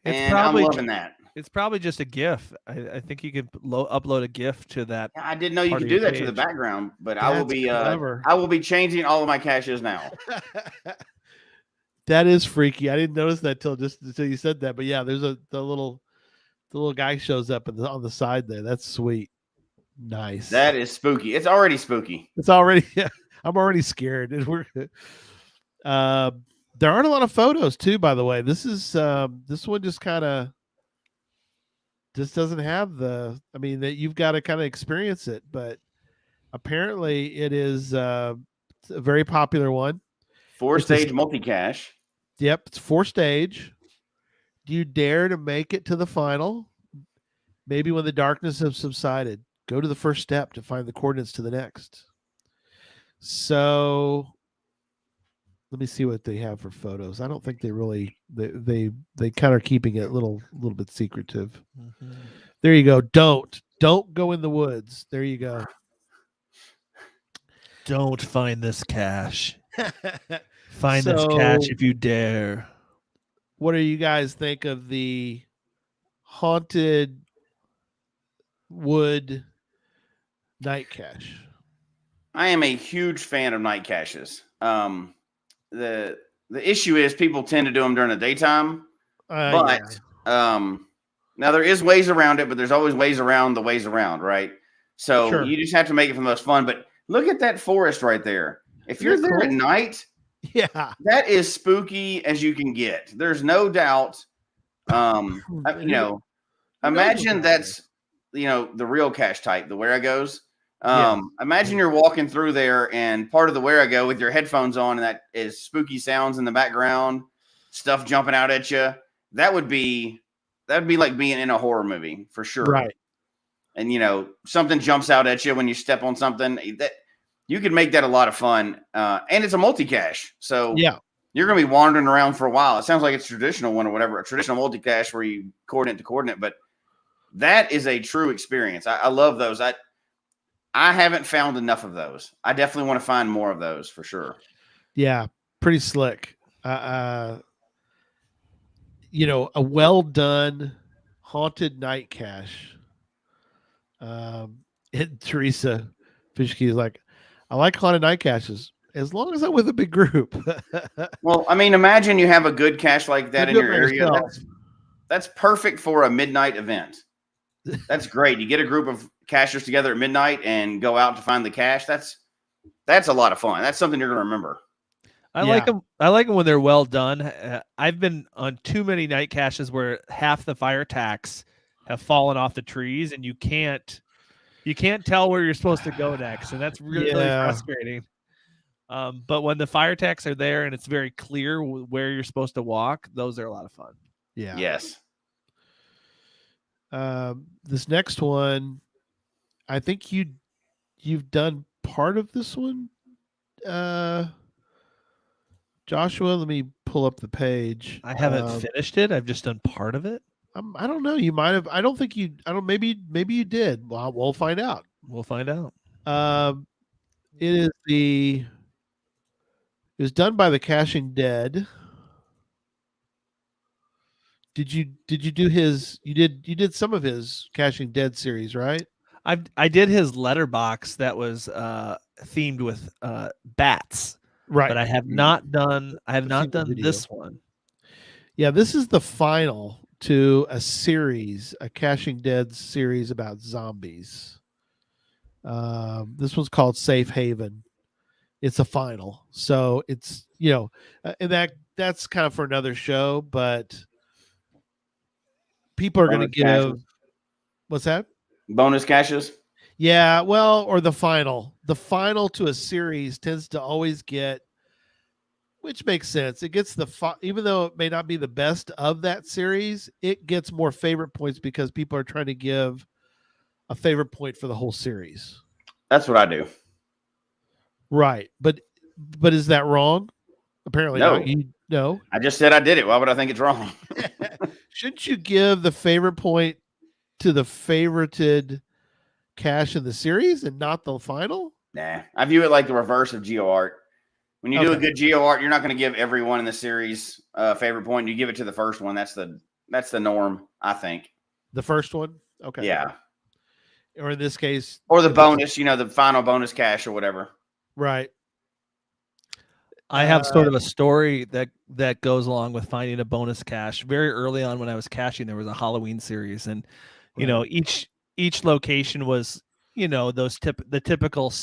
And I'm loving that. It's probably just a GIF. I think you could upload a GIF to that. I didn't know you part could of your do that to the page. background, but That's clever. I will be changing all of my caches now. That is freaky. I didn't notice that till you said that. But yeah, there's the little guy shows up on the side there. That's sweet. Nice. That is spooky. It's already spooky. It's already. I'm already scared. And there aren't a lot of photos too. By the way, this one just kind of doesn't have the. I mean, that you've got to kind of experience it, but apparently it is it's a very popular one. 4-stage multi-cache. Yep, it's 4-stage. Do you dare to make it to the final? Maybe when the darkness has subsided, go to the first step to find the coordinates to the next. So let me see what they have for photos. I don't think they really they kind of keeping it a little bit secretive. Mm-hmm. There you go. Don't go in the woods. There you go. Don't find this cache. Find this cache if you dare. What do you guys think of the haunted wood night cache? I am a huge fan of night caches. The issue is people tend to do them during the daytime, but now there is ways around it, but there's always ways around the ways around, right? So you just have to make it for the most fun. But look at that forest right there. If you're there at night, yeah, that is spooky as you can get. There's no doubt. Imagine that's the real cache type, the Where-I-Goes. Imagine you're walking through there and part of the Where-I-Go with your headphones on, and that is spooky sounds in the background, stuff jumping out at you. That would be like being in a horror movie for sure. Right. And something jumps out at you when you step on something. That you could make that a lot of fun. And it's a multi-cache. So you're going to be wandering around for a while. It sounds like it's a traditional one or whatever, a traditional multi-cache where you coordinate to coordinate, but that is a true experience. I love those. I haven't found enough of those. I definitely want to find more of those for sure. Yeah, pretty slick. A well done haunted night cache. And Teresa Fishkey is like, I like haunted night caches as long as I'm with a big group. Well, I mean, imagine you have a good cache like that in your area. That's perfect for a midnight event. That's great. You get a group of cachers together at midnight and go out to find the cache. That's a lot of fun. That's something you're going to remember. I like them. I like them when they're well done. I've been on too many night caches where half the fire tacks have fallen off the trees, and you can't tell where you're supposed to go next, and that's really frustrating. But when the fire tacks are there and it's very clear where you're supposed to walk, those are a lot of fun. Yeah. Yes. This next one, I think you've done part of this one. Joshua, let me pull up the page. I haven't finished it. I've just done part of it. I don't know. You might have. I don't think you. I don't. Maybe you did. Well, we'll find out. We'll find out. It was done by the Caching Dead. Did you do his? You did some of his Caching Dead series, right? I did his letterbox that was themed with bats. Right. But I have not done this one. Yeah, this is the final to a series, a Caching Dead series about zombies. This one's called Safe Haven. It's a final. So it's, and that's kind of for another show, but people are going to Bonus give. caches. What's that? Bonus caches. Yeah, well, or the final. The final to a series tends to always get, which makes sense. It gets even though it may not be the best of that series, it gets more favorite points because people are trying to give a favorite point for the whole series. That's what I do. Right. But is that wrong? Apparently No. not. No. I just said I did it. Why would I think it's wrong? Shouldn't you give the favorite point to the favorited cache in the series and not the final? Nah. I view it like the reverse of GeoArt. When you do a Okay. good GeoArt, you're not going to give everyone in the series a favorite point. You give it to the first one. That's the norm, I think. The first one? Okay. Yeah. Or in this case, Or the bonus, the final bonus cache or whatever. right. I have sort of a story that goes along with finding a bonus cache. Very early on when I was caching, there was a Halloween series, and each location was the typical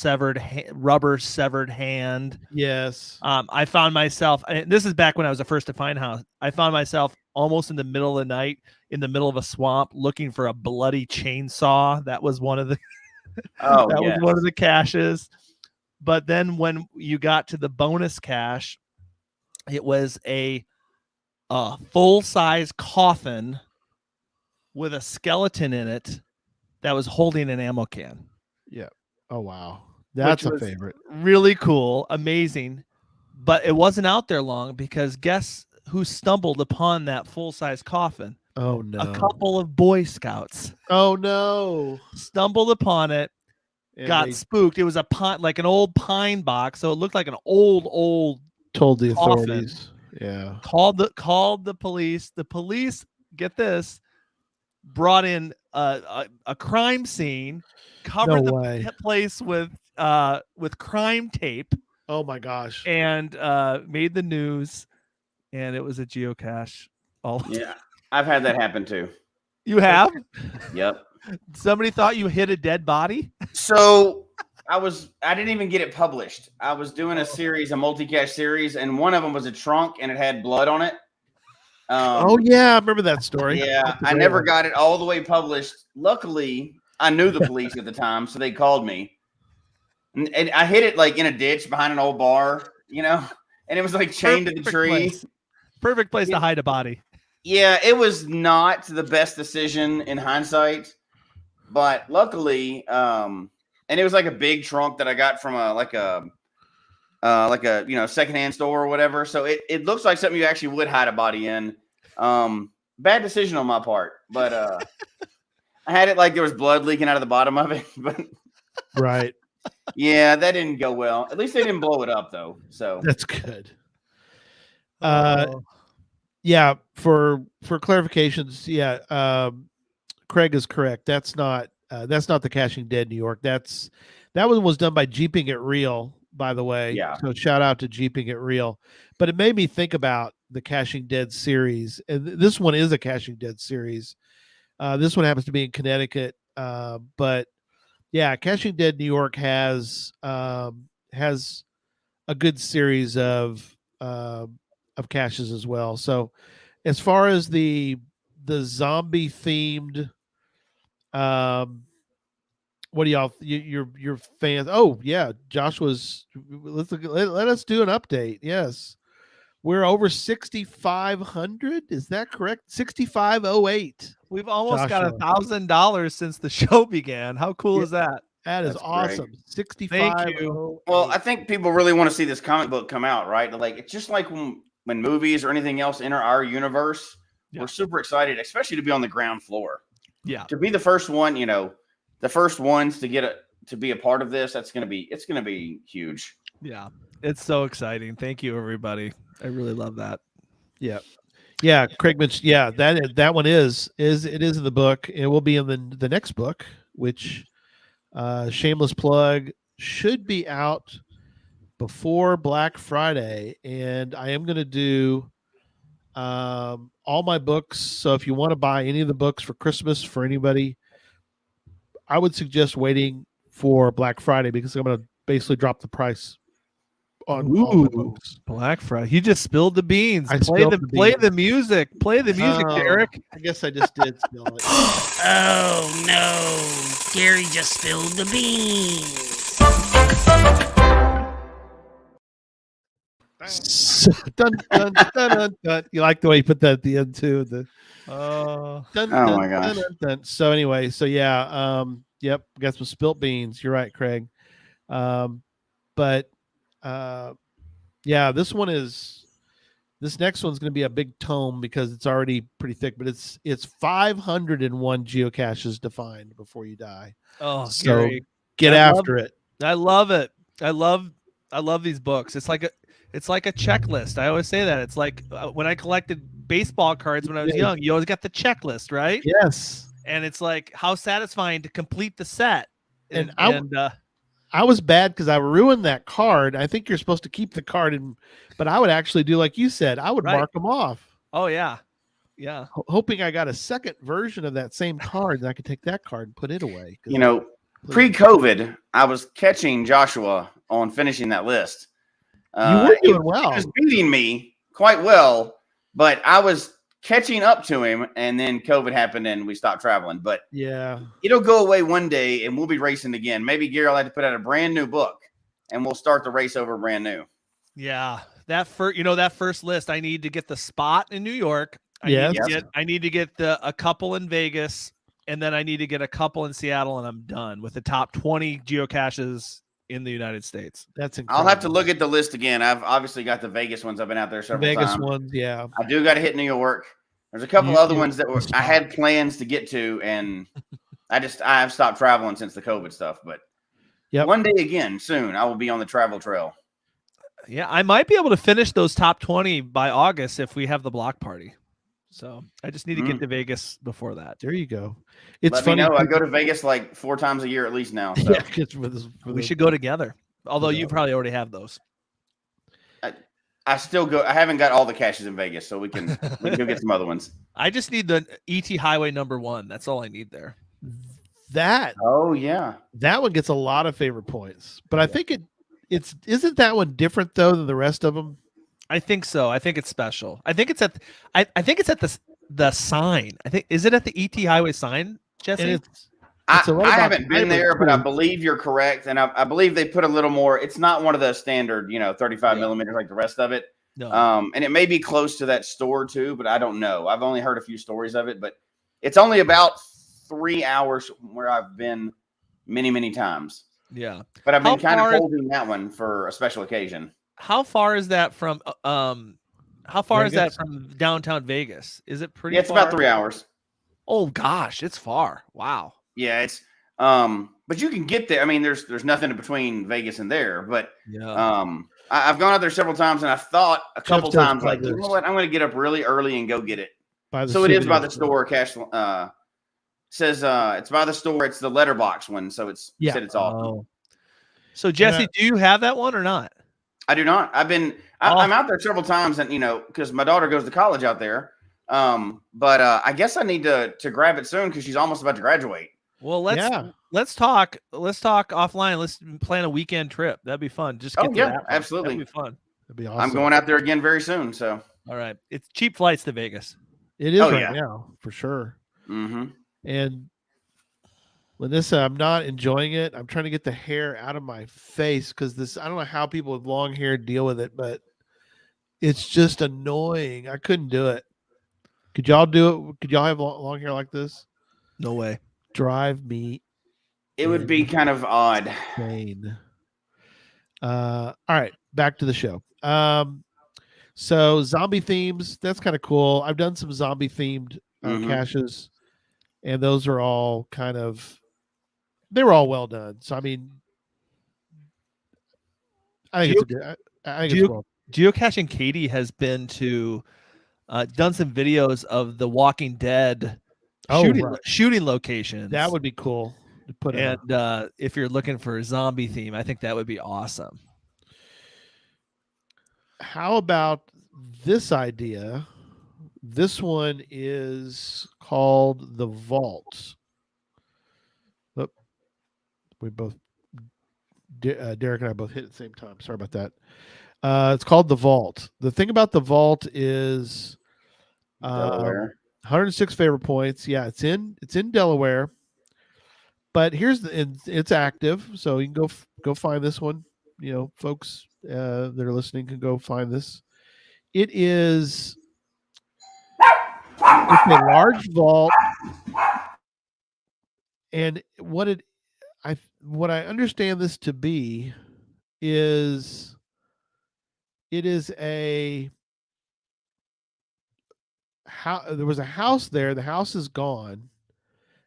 rubber severed hand. Yes. I found myself, and this is back when I was a first to find house. I found myself almost in the middle of the night, in the middle of a swamp, looking for a bloody chainsaw. That was one of the was one of the caches. But then when you got to the bonus cache, it was a full-size coffin with a skeleton in it that was holding an ammo can. Yeah. Oh, wow. That's a favorite. Really cool. Amazing. But it wasn't out there long because guess who stumbled upon that full-size coffin? Oh, no. A couple of Boy Scouts. Oh, no. Stumbled upon it. And got spooked. It was a pine, like an old pine box, so it looked like an old. Told the coffin. authorities. Yeah. Called the police. The police, get this, brought in a crime scene, covered the place with crime tape. Oh my gosh. And made the news, and it was a geocache. Yeah, I've had that happen too. You have? Yep. Somebody thought you hit a dead body? So I didn't even get it published. I was doing a multi-cache series, and one of them was a trunk and it had blood on it. Oh yeah, I remember that story. Yeah, I never got it all the way published. Luckily, I knew the police at the time, so they called me. And I hit it like in a ditch behind an old bar, and it was like chained to the tree. Perfect place to hide a body. Yeah, it was not the best decision in hindsight. But luckily, and it was like a big trunk that I got from a secondhand store or whatever. So it looks like something you actually would hide a body in. Bad decision on my part, but I had it like there was blood leaking out of the bottom of it. But right, yeah, that didn't go well. At least they didn't blow it up though. So that's good. Yeah, for clarifications, yeah. Craig is correct. That's not the Caching Dead New York. That one was done by Jeeping It Real, by the way. Yeah. So shout out to Jeeping It Real. But it made me think about the Caching Dead series. And this one is a Caching Dead series. This one happens to be in Connecticut. But yeah, Caching Dead New York has a good series of caches as well. So as far as the zombie themed, what do y'all your fans? Oh yeah, Josh was. Let us do an update. Yes, we're over 6,500. Is that correct? 6,508. We've almost got $1,000 since the show began. How cool is that? That is awesome. Great. 65. Thank you. Well, I think people really want to see this comic book come out, right? Like it's just like when movies or anything else enter our universe. Yeah. We're super excited, especially to be on the ground floor. Yeah, to be the first one, the first ones to be a part of this. It's gonna be huge. Yeah, it's so exciting. Thank you, everybody. I really love that. Yeah. Craig mentioned. Yeah, that one is in the book. It will be in the next book, which shameless plug should be out before Black Friday, and I am going to do all my books. So if you want to buy any of the books for Christmas for anybody, I would suggest waiting for Black Friday because I'm going to basically drop the price on all my Ooh, books. Black Friday. You just spilled the beans. I Play spilled the the play beans. the music. Play the music, Oh, Derek. I guess I just did spill it. Oh no, Gary just spilled the beans. Dun, dun, dun, dun, dun. You like the way you put that at the end too? The Oh, dun, Oh dun, my gosh. dun, dun, dun. So anyway, so yeah, yep, got some spilt beans. You're right, Craig. But yeah, this next one's going to be a big tome because it's already pretty thick. But it's 501 geocaches defined before you die. oh, So Gary. get I love- after it. I love it. I love these books. It's like a checklist. I always say that. It's like when I collected baseball cards when I was young, you always got the checklist, right? Yes. And it's like how satisfying to complete the set. And I I was bad because I ruined that card. I think you're supposed to keep the card, but I would actually do like you said. I would Right. mark them off, oh yeah. Yeah. hoping I got a second version of that same card, and I could take that card and put it away. 'Cause You know, pre-COVID, I was catching Joshua on finishing that list. you were He doing well. was beating me quite well, but I was catching up to him, and then COVID happened and we stopped traveling. But Yeah. it'll go away one day and we'll be racing again. Maybe Gary will have to put out a brand new book and we'll start the race over brand new. Yeah. That first list, I need to get the spot in New York. I need to get a couple in Vegas, and then I need to get a couple in Seattle, and I'm done with the top 20 geocaches in the United States. That's incredible. I'll have to look at the list again. I've obviously got the Vegas ones. I've been out there several Vegas times. ones. Yeah. I do got to hit New York. There's a couple other ones that I had plans to get to, and I have stopped traveling since the COVID stuff. But one day again, soon, I will be on the travel trail. Yeah, I might be able to finish those top 20 by August if we have the block party. So I just need to get to Vegas before that. There you go. It's Let funny. me know. I go to Vegas like 4 times a year at least now. So. We should go together. Although you probably already have those. I still go. I haven't got all the caches in Vegas, so we can go get some other ones. I just need the ET Highway #1. That's all I need there. Oh yeah, that one gets a lot of favorite points, but I think isn't that one different though than the rest of them? I think so. I think it's special. I think it's at the sign. Is it at the ET Highway sign, Jesse? I haven't been there, but I believe you're correct, and I believe they put a little more. It's not one of the standard, 35 millimeters like the rest of it. No. And it may be close to that store too, but I don't know. I've only heard a few stories of it, but it's only about 3 hours where I've been many, many times. Yeah, but I've been kind of holding that one for a special occasion. How far is that from? Is that from downtown Vegas? Is it pretty? Yeah, it's far? about 3 hours. Oh gosh, it's far. Wow. Yeah, it's but you can get there. I mean, there's nothing in between Vegas and there, but I've gone out there several times, and I've thought a couple times like, you know what, I'm going to get up really early and go get it. So it is by the store. Cash says it's by the store. It's the letterbox one, so said it's awesome. So Jesse, do you have that one or not? I do not. I'm out there several times, and because my daughter goes to college out there. But I guess I need to grab it soon because she's almost about to graduate. Well, let's talk offline. Let's plan a weekend trip. That'd be fun. Just absolutely. That'd be fun. That'd be awesome. I'm going out there again very soon. So all right, it's cheap flights to Vegas. It is now for sure. Mm-hmm. And Linissa, I'm not enjoying it. I'm trying to get the hair out of my face because I don't know how people with long hair deal with it, but it's just annoying. I couldn't do it. Could y'all do it? Could y'all have long hair like this? No way. Drive me. It would be kind of odd. Insane. All right, back to the show. So zombie themes, that's kind of cool. I've done some zombie themed caches, and those are all they were all well done. So I mean, I think it's well. Geocaching Katie has been to done some videos of the Walking Dead shooting locations. That would be cool to put in. And if you're looking for a zombie theme, I think that would be awesome. How about this idea? This one is called The Vault. We both Derek and I both hit at the same time. Sorry about that. It's called The Vault. The thing about The Vault is Delaware. 106 favorite points. Yeah, it's in Delaware. But it's active, so you can go find this one. Folks that are listening can go find this. It's a large vault, and what I understand this to be is it is a there was a house there. The house is gone,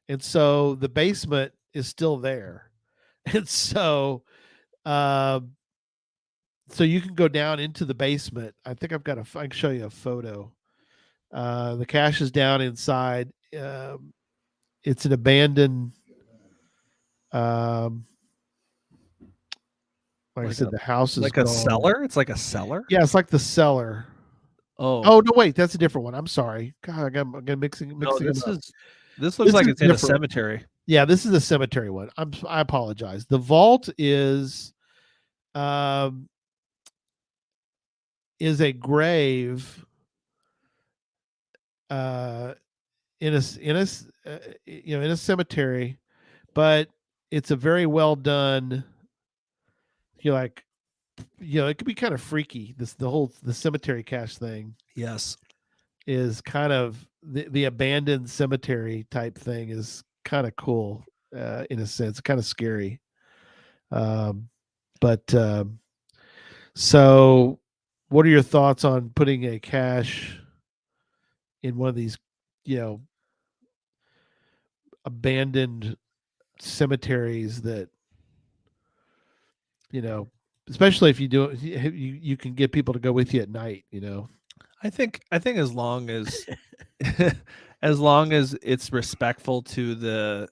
and so the basement is still there, and so so you can go down into the basement. I think I can show you a photo. The cache is down inside. It's an abandoned, like I said, the house is like a gone. cellar. It's like a cellar. Yeah, it's like the cellar. Oh no, wait, that's a different one. I'm sorry. God, I'm mixing. no, This looks like is it's in a different. cemetery. Yeah, this is a cemetery one. I apologize. The vault is a grave in a cemetery, but it's a very well done. It could be kind of freaky. The cemetery cache thing Yes. is kind of the abandoned cemetery type thing is kind of cool in a sense, kind of scary. So what are your thoughts on putting a cache in one of these, abandoned cemeteries that, especially if you do it, you can get people to go with you at night, I think as long as as long as it's respectful to the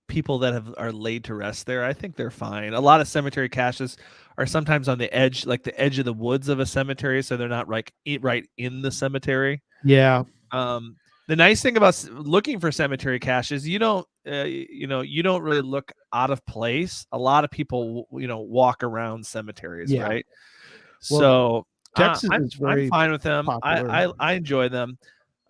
people that are laid to rest there, I think they're fine. A lot of cemetery caches are sometimes on the edge, like the edge of the woods of a cemetery, so they're not right in the cemetery. Yeah. The nice thing about looking for cemetery caches, you don't really look out of place. A lot of people, walk around cemeteries, right? Well, so Texas I'm is very fine with them. popular. I enjoy them.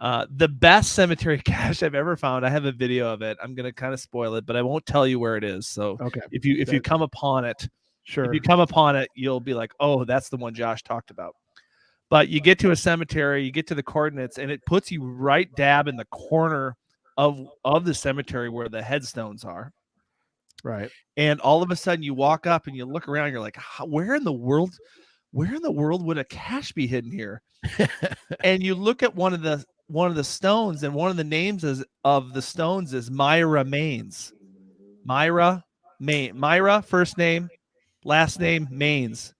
The best cemetery cache I've ever found, I have a video of it. I'm going to kind of spoil it, but I won't tell you where it is. So Okay. if you come upon it, Sure. if you come upon it, you'll be like, oh, that's the one Josh talked about. But you get to a cemetery, you get to the coordinates, and it puts you right dab in the corner of the cemetery where the headstones are. Right. And all of a sudden you walk up and you look around, you're like, where in the world would a cache be hidden here? And you look at one of the stones, and one of the names of the stones is Myra Maines. Myra, first name, last name, Maines.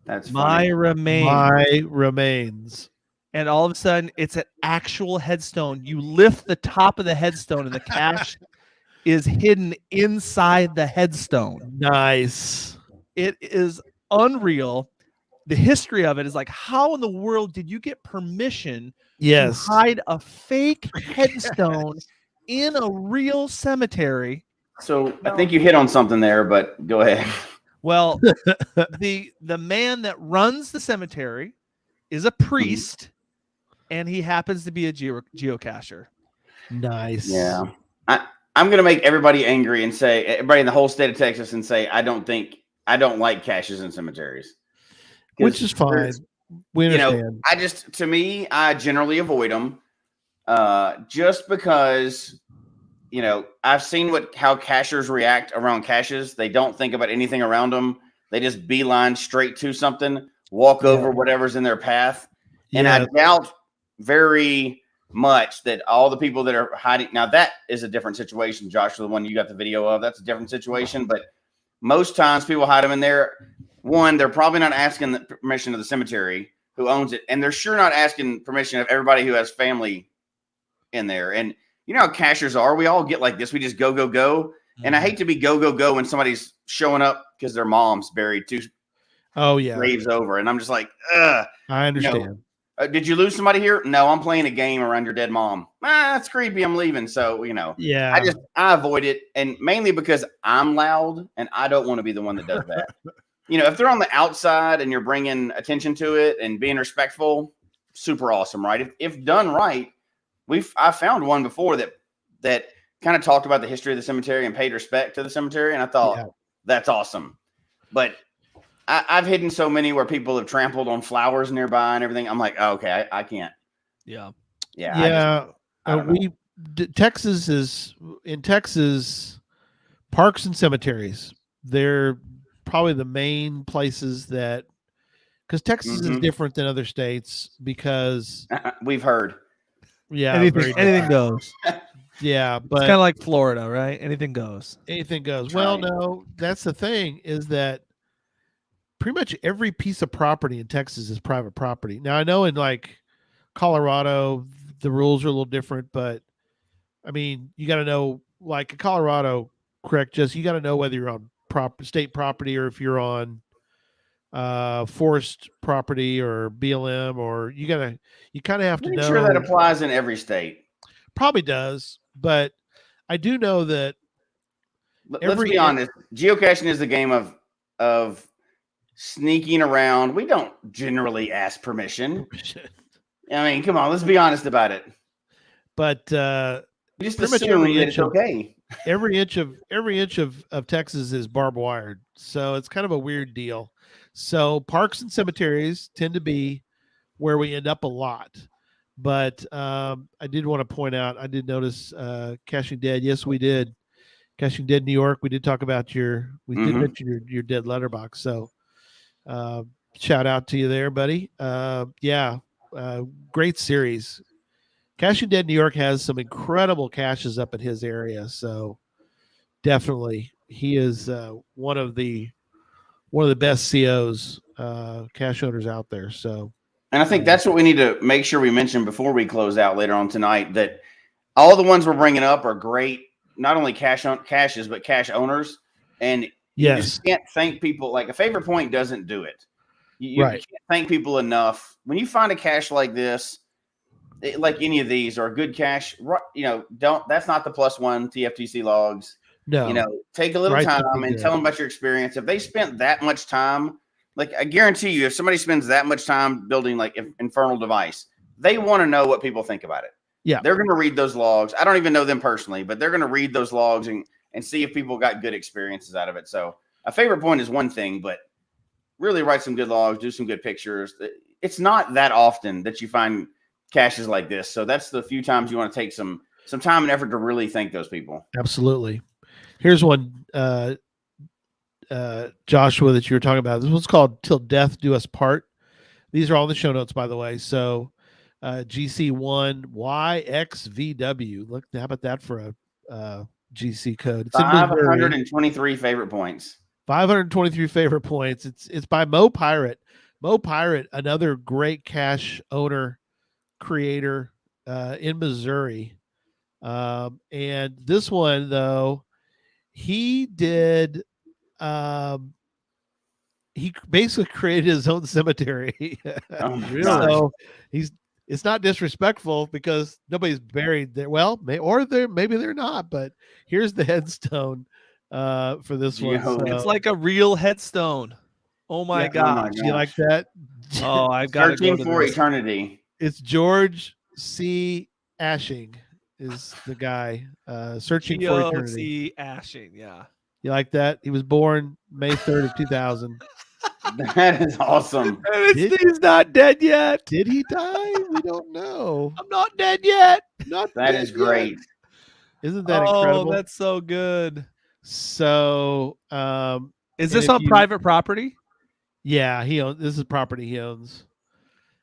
That's funny. Myra Maines. My remains. And all of a sudden, it's an actual headstone. You lift the top of the headstone, and the cache is hidden inside the headstone. Nice. It is unreal. The history of it is like, how in the world did you get permission to hide a fake headstone in a real cemetery? So I think you hit on something there, but go ahead. Well, the man that runs the cemetery is a priest, and he happens to be a geocacher. Nice. Yeah. I'm going to make everybody angry and say, everybody in the whole state of Texas, and say, I don't like caches in cemeteries. Which is fine. We understand. I generally avoid them just because, I've seen how cachers react around caches. They don't think about anything around them. They just beeline straight to something, walk over whatever's in their path. And I doubt very much that all the people that are hiding, now that is a different situation, Josh, the one you got the video of, that's a different situation. But most times people hide them in there. One, they're probably not asking the permission of the cemetery who owns it. And they're sure not asking permission of everybody who has family in there. And you know how cachers are. We all get like this. We just go. Mm-hmm. And I hate to be go when somebody's showing up because their mom's buried 2 graves over. And I'm just like, ugh. I understand. Did you lose somebody here? No, I'm playing a game around your dead mom. That's creepy. I'm leaving. So, Yeah. I avoid it. And mainly because I'm loud and I don't want to be the one that does that. If they're on the outside and you're bringing attention to it and being respectful, super awesome, right? If done right, I found one before that kind of talked about the history of the cemetery and paid respect to the cemetery. And I thought, that's awesome. But I've hidden so many where people have trampled on flowers nearby and everything. I'm like, oh, okay, I can't. Yeah. Yeah. Texas, parks and cemeteries, they're probably the main places because Texas is different than other states because we've heard. Yeah. Anything goes. Yeah. But it's kind of like Florida, right? Anything goes. Anything goes. Well, no, that's the thing is that pretty much every piece of property in Texas is private property. Now I know in like Colorado, the rules are a little different, but I mean, you got to know, like in Colorado, correct? You got to know whether you're on state property or if you're on forest property or BLM, or you kind of have to know. Sure, that applies in every state. Probably does, but I do know that. Let's be honest. Geocaching is the game of sneaking around. We don't generally ask permission. I mean, come on, let's be honest about it. But we just assume that it's okay. Every inch of Texas is barbed wired, so it's kind of a weird deal. So parks and cemeteries tend to be where we end up a lot. But I did want to point out, I did notice Caching Dead. Yes, we did. Caching Dead New York. We did talk about did mention your dead letterbox. So shout out to you there, buddy. Great series. Caching Dead New York has some incredible caches up in his area. So definitely he is one of the best COs, cache owners out there. So. And I think that's what we need to make sure we mention before we close out later on tonight, that all the ones we're bringing up are great, not only caches, but cache owners. And you just can't thank people. Like a favorite point doesn't do it. You can't thank people enough. When you find a cache like this, like any of these or a good cache, that's not the +1 TFTC logs. No, take a little time and tell them about your experience. If they spent that much time, like I guarantee you, if somebody spends that much time building like Infernal Device, they want to know what people think about it. Yeah. They're going to read those logs. I don't even know them personally, but they're going to read those logs and see if people got good experiences out of it. So a favorite point is one thing, but really write some good logs, do some good pictures. It's not that often that you find caches like this. So that's the few times you want to take some time and effort to really thank those people. Absolutely. Here's one, Joshua, that you were talking about. This one's called Till Death Do Us Part. These are all in the show notes, by the way. So GC1YXVW. Look, how about that for a GC code? It's 523 favorite points. 523 favorite points. It's by Mo Pirate. Mo Pirate, another great cache owner, creator in Missouri. And this one, though, he did he basically created his own cemetery. Really? So it's not disrespectful because nobody's buried there. Well, maybe they're not, but here's the headstone for this one. So, it's like a real headstone. Oh my gosh. Do you like that? Oh, I've got to Searching for eternity. It's George C. Ashing is the guy searching for eternity. Ashing, yeah. You like that? He was born May 3rd of 2000. That is awesome. He's not dead yet. Did he die? We don't know. I'm not dead yet. That is great. Isn't that incredible? Oh, that's so good. So, is this on private property? Yeah, this is property he owns.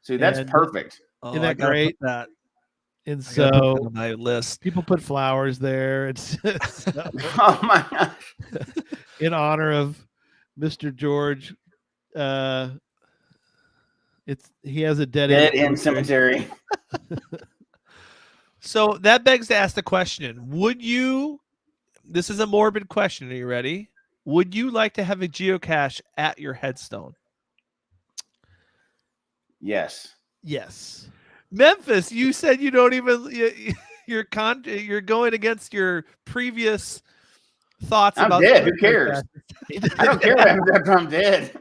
See, that's perfect. Isn't that great? That. And so on my list, people put flowers there. It's oh my God. In honor of Mr. George. He has a dead end cemetery. So that begs to ask the question: this is a morbid question. Are you ready? Would you like to have a geocache at your headstone? Yes. Yes. Memphis, you said you don't even you're going against your previous thoughts I'm about dead. Who cares? I don't care after I'm dead.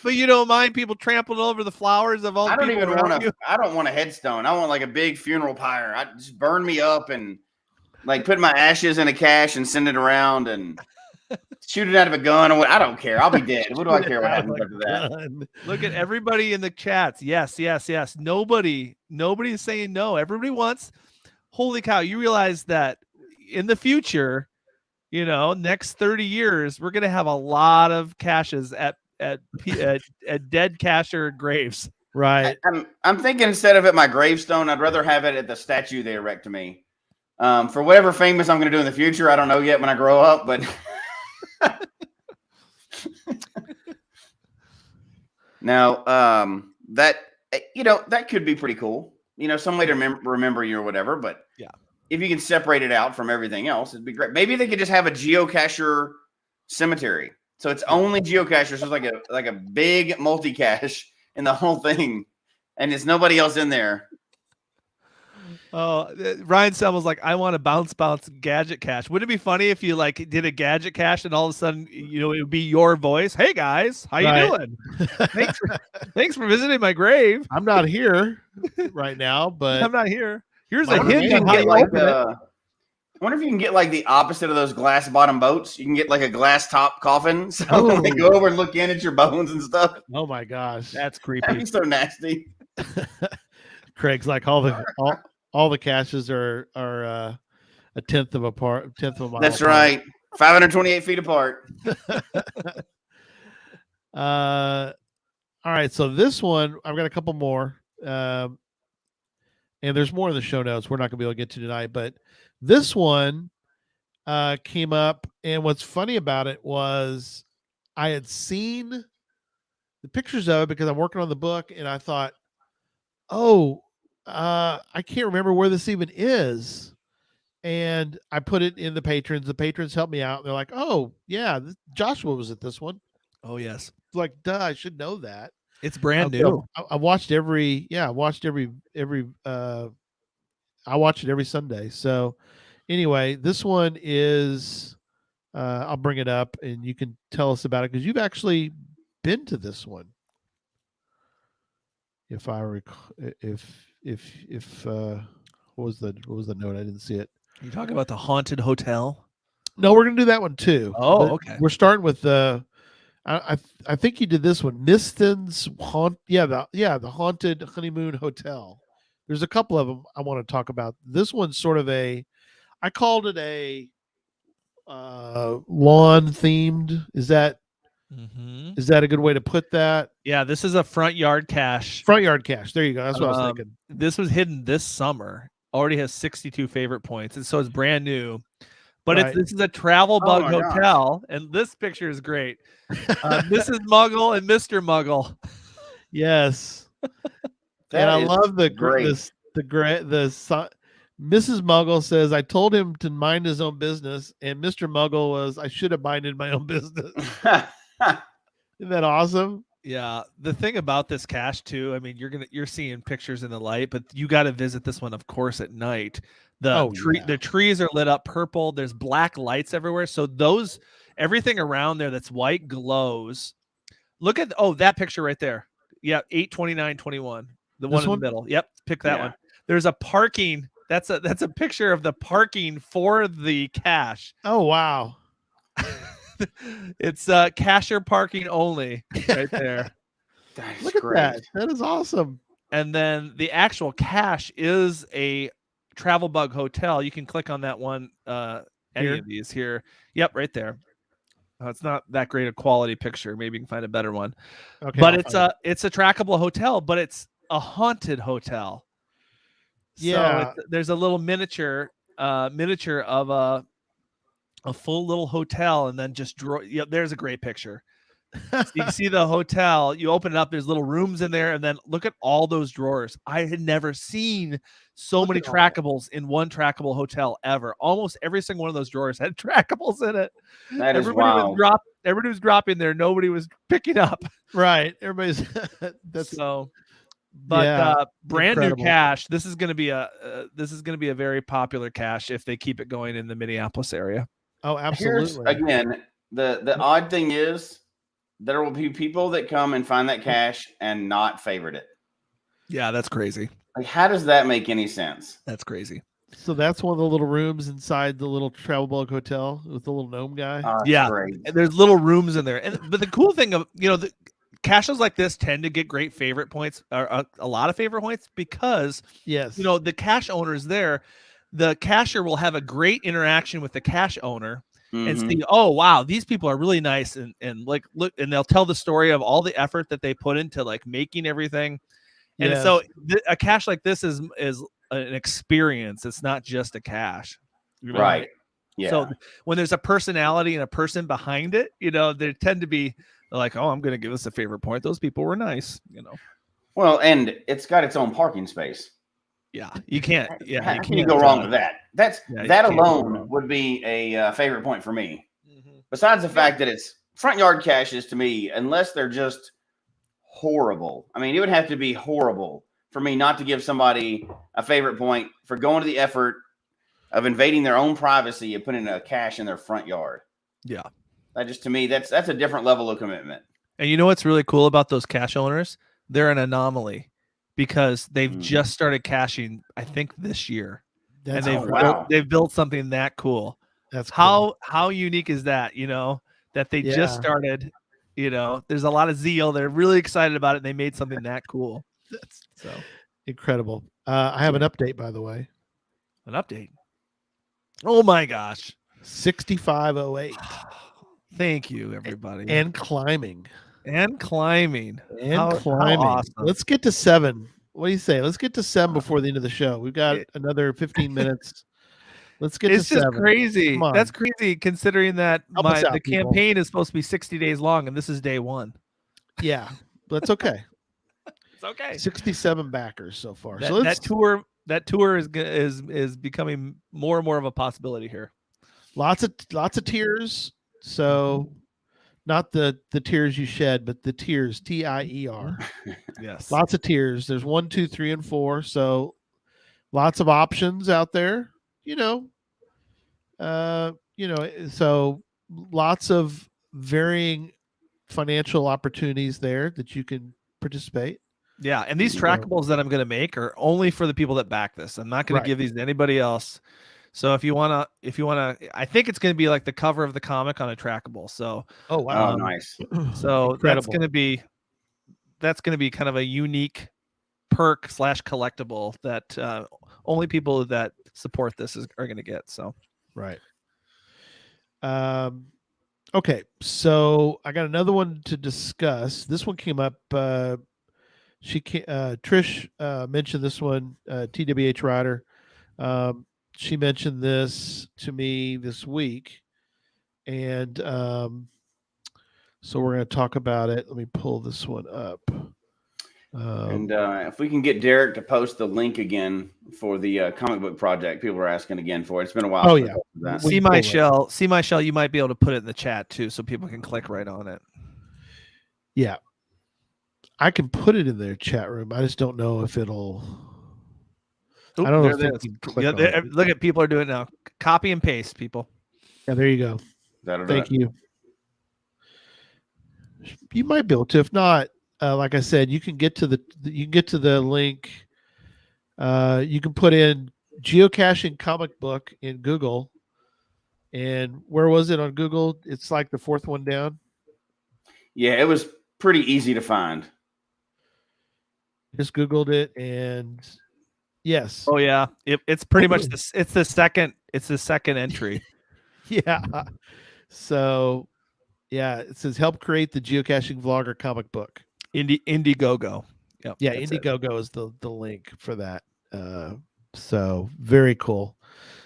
But you don't mind people trampling over the flowers of all the people around you? I don't want a headstone. I want like a big funeral pyre. I just burn me up and like put my ashes in a cache and send it around and shoot it out of a gun. Or what? I don't care. I'll be dead. What do I care what happens after that? Look at everybody in the chats. Yes. Nobody's saying no. Everybody wants. Holy cow! You realize that in the future, next 30 years, we're gonna have a lot of caches at dead cacher graves. Right. I'm thinking instead of at my gravestone, I'd rather have it at the statue they erect to me. For whatever famous I'm going to do in the future, I don't know yet when I grow up, but now that could be pretty cool. Some way to remember you or whatever. But yeah, if you can separate it out from everything else, it'd be great. Maybe they could just have a geocacher cemetery, so it's only geocachers. So it's like a big multi-cache in the whole thing, and it's nobody else in there. Oh, Ryan Semmel's like, I want a bounce gadget cache. Wouldn't it be funny if you like did a gadget cache and all of a sudden, it would be your voice? Hey guys, how you doing? Thanks for visiting my grave. I'm not here right now, but I'm not here. Here's I a hint on how you open it. I wonder if you can get like the opposite of those glass bottom boats. You can get like a glass top coffin. So when they go over and look in at your bones and stuff. Oh my gosh, that's creepy. That'd be so nasty. Craig's like all the caches are a tenth of a mile. That's right. 528 feet apart. All right. So this one, I've got a couple more. And there's more in the show notes we're not going to be able to get to tonight. But this one came up. And what's funny about it was I had seen the pictures of it because I'm working on the book. And I thought, I can't remember where this even is. And I put it in the patrons. The patrons helped me out. They're like, oh, yeah, Joshua was at this one. Oh, yes. Like, duh, I should know that. It's brand new. I watched I watched it every Sunday. So anyway, this one is, I'll bring it up and you can tell us about it because you've actually been to this one. If I recall, what was the note? I didn't see it. You talking about the haunted hotel? No, we're gonna do that one too. Oh, okay. We're starting with the. I think you did this one, Miston's the haunted honeymoon hotel. There's a couple of them I want to talk about. This one's sort of I called it a lawn themed. Is that a good way to put that? Yeah, this is a front yard cache. Front yard cache. There you go. That's what I was thinking. This was hidden this summer. Already has 62 favorite points, and so it's brand new. But this is a travel bug hotel, and this picture is great. Mrs. Muggle and Mr. Muggle. Yes, and I love Mrs. Muggle says, I told him to mind his own business, and Mr. Muggle was, I should have minded my own business. Isn't that awesome? Yeah. The thing about this cache too, I mean, you're seeing pictures in the light, but you got to visit this one, of course, at night. The trees are lit up purple. There's black lights everywhere. So everything around there that's white glows. Look at that picture right there. Yeah, 8/29/21. The one in the middle. Yep, pick that one. There's a parking. That's a picture of the parking for the cache. Oh wow. It's cacher parking only right there. Look at that. That is awesome. And then the actual cache is a travel bug hotel. You can click on that one. Any of these here. Yep, right there. It's not that great a quality picture. Maybe you can find a better one. Okay, but it's a trackable hotel, but it's a haunted hotel. Yeah. So there's a little miniature of a full little hotel, and then just there's a great picture. So you can see the hotel. You open it up. There's little rooms in there, and then look at all those drawers. I had never seen so many trackables in one trackable hotel ever. Almost every single one of those drawers had trackables in it. Everybody was dropping there. Nobody was picking up. Right. Everybody's so. But Yeah, brand incredible. new cache. This is going to be a very popular cache if they keep it going in the Minneapolis area. Oh, Here's absolutely. again the odd thing is there will be people that come and find that cache and not favorite it. Yeah, that's crazy. Like, how does that make any sense? That's crazy. So that's one of the little rooms inside the little travel bug hotel with the little gnome guy. Yeah, Great. and there's little rooms in there. But the cool thing of the caches like this tend to get great favorite points, or a lot of favorite points, because Yes. the cache owner's there. The cacher will have a great interaction with the cache owner and see, oh wow, these people are really nice, and like look, and they'll tell the story of all the effort that they put into like making everything. And Yes. so a cache like this is an experience. It's not just a cache. Right. Yeah. So when there's a personality and a person behind it, they tend to be like, oh, I'm going to give this a favorite point. Those people were nice, Well, and it's got its own parking space. Yeah, you can't. Yeah, How can you go wrong with that? That alone would be a favorite point for me. Besides the fact that it's front yard caches, to me, unless they're just horrible. I mean, it would have to be horrible for me not to give somebody a favorite point for going to the effort of invading their own privacy and putting a cache in their front yard. Yeah. That just, to me, that's a different level of commitment. And you know what's really cool about those cache owners? They're an anomaly because they've just started caching, I think, this year. And they've built something that cool. That's cool. How unique is that, that they just started, there's a lot of zeal. They're really excited about it. And they made something that cool. That's so incredible. I have an update, by the way. An update. Oh my gosh. 6508. Thank you, everybody. And climbing. How awesome. Let's get to 7. What do you say? Let's get to 7 before the end of the show. We've got another 15 minutes. Let's get to 7. It's just crazy. That's crazy considering that the campaign is supposed to be 60 days long and this is day 1. Yeah, that's okay. It's okay. 67 backers so far. That tour is becoming more and more of a possibility here. Lots of tiers. So not the tears you shed, but the tiers, TIER. Yes. Lots of tiers. There's 1, 2, 3, and 4. So lots of options out there, so lots of varying financial opportunities there that you can participate. Yeah, and these trackables that I'm going to make are only for the people that back this. I'm not going to give these to anybody else. So if you want to, I think it's going to be like the cover of the comic on a trackable. So, oh wow, nice. So incredible. that's going to be kind of a unique perk / collectible that only people that support this are going to get. So, right. Okay, so I got another one to discuss. This one came up. Trish mentioned this one. TWH Rider. She mentioned this to me this week, and so we're going to talk about it. Let me pull this one up. And if we can get Derek to post the link again for the comic book project, people are asking again for it. It's been a while. Oh yeah. See my shell. You might be able to put it in the chat too, so people can click right on it. Yeah, I can put it in their chat room. I just don't know if it'll. I don't know if look at people are doing it now. Copy and paste, people. Yeah, there you go. Thank you. You might be able to. If not, like I said, you can get to the link. You can put in geocaching comic book in Google, and where was it on Google? It's like the 4th one down. Yeah, it was pretty easy to find. Just Googled it, and yes. Oh yeah, it's pretty much this. It's the second entry. Yeah. So, yeah, it says help create the geocaching vlogger comic book. Indiegogo. Yep, yeah, Indiegogo is the link for that. So very cool.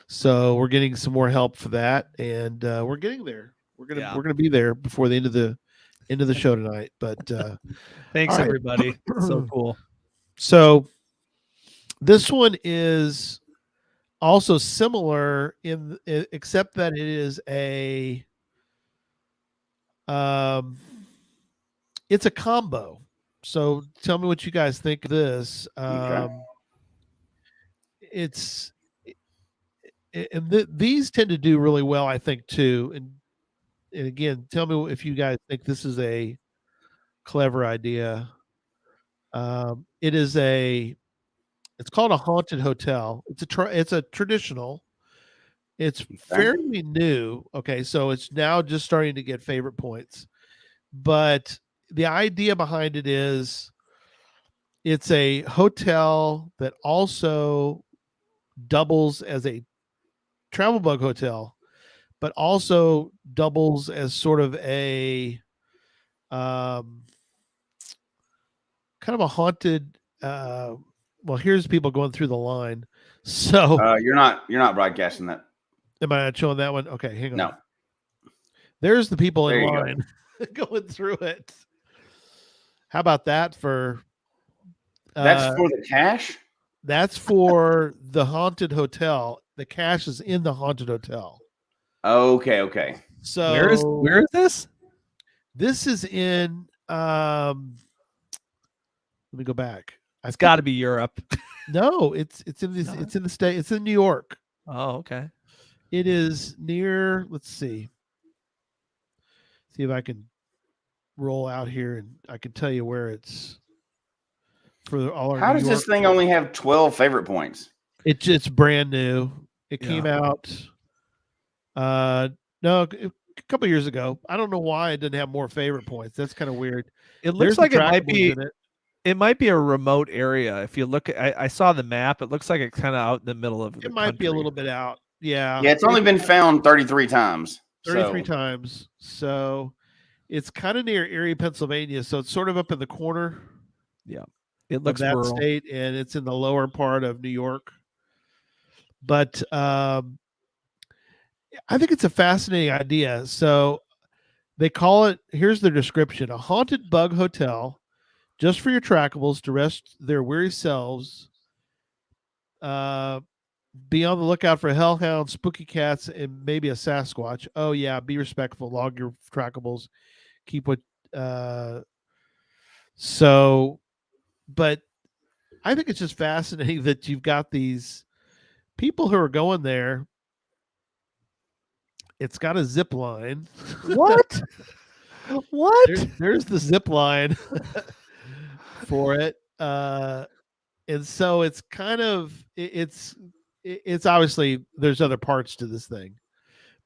So we're getting some more help for that, and we're getting there. We're gonna be there before the end of the show tonight. But thanks everybody. So cool. So this one is also similar except that it is it's a combo. So tell me what you guys think of this. Okay. It's and these tend to do really well, I think, too. And again, tell me if you guys think this is a clever idea. It's called a haunted hotel. It's a traditional. It's fairly new. Okay, so it's now just starting to get favorite points. But the idea behind it is it's a hotel that also doubles as a travel bug hotel, but also doubles as sort of a kind of a haunted. Well, here's people going through the line. So You're not broadcasting that. am I not showing that one? Okay, hang on. No. There's the people There in you go. line going through it. How about that for? That's for the cache. That's for the haunted hotel. The cache is in the haunted hotel. Okay. So Where is this? this is in let me go back. It's got to be Europe. No, it's in this. No. It's in the state. It's in New York. Oh, okay. It is near. Let's see. See if I can roll out here and I can tell you where it's for all our. How New does York this thing only have 12 favorite points? It's brand new. It came Yeah. out. No, a couple years ago. I don't know why it didn't have more favorite points. That's kind of weird. It looks There's like it the might trackables be. in it. It might be a remote area. If you look, I saw the map. It looks like it's kind of out in the middle of. It might be a little bit out. Yeah. Yeah, it's only been found 33 times. 33 so. times. So it's kind of near Erie, Pennsylvania. So it's sort of up in the corner Yeah, it of looks that rural. state, and it's in the lower part of New York. But I think it's a fascinating idea. So they call it, here's the description: a haunted bug hotel just for your trackables to rest their weary selves. Be on the lookout for hellhounds, spooky cats, and maybe a Sasquatch. Oh yeah, be respectful. Log your trackables. Keep what. So, but I think it's just fascinating that you've got these people who are going there. It's got a zip line. What? What? There's the zip line for it. And so it's kind of it's obviously there's other parts to this thing,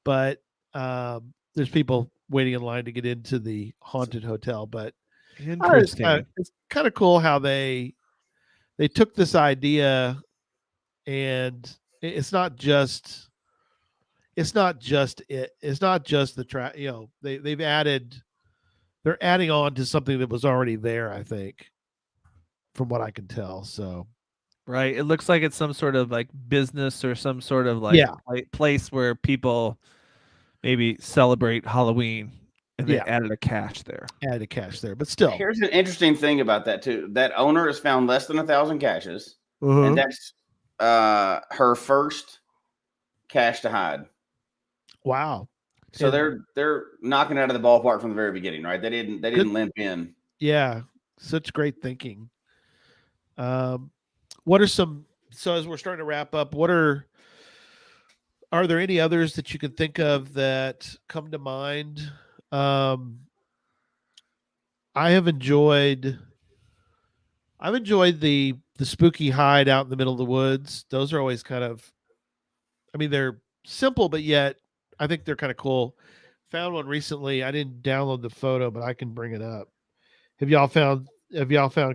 but there's people waiting in line to get into the haunted hotel. But Interesting. it's kind of cool how they took this idea, and it's not just the track. You know, they're adding on to something that was already there, I think, from what I can tell. So Right. It looks like it's some sort of like business or some sort of like place where people maybe celebrate Halloween, and they added a cache there. Added a cache there, but still. Here's an interesting thing about that too. That owner has found less than 1,000 caches, and that's her first cache to hide. Wow. So they're knocking it out of the ballpark from the very beginning, right? They didn't limp in. Yeah, such great thinking. What are some? So as we're starting to wrap up, are there any others that you can think of that come to mind? I have enjoyed the spooky hide out in the middle of the woods. Those are always kind of, I mean, they're simple, but yet I think they're kind of cool. Found one recently. I didn't download the photo, but I can bring it up. Have y'all found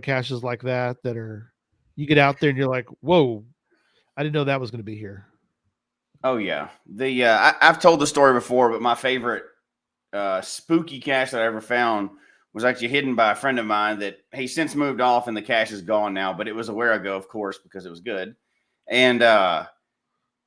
caches like that are, you get out there and you're like, whoa, I didn't know that was going to be here. Oh yeah. I've told the story before, but my favorite spooky cache that I ever found was actually hidden by a friend of mine that he since moved off, and the cache is gone now, but it was a where ago, of course, because it was good. And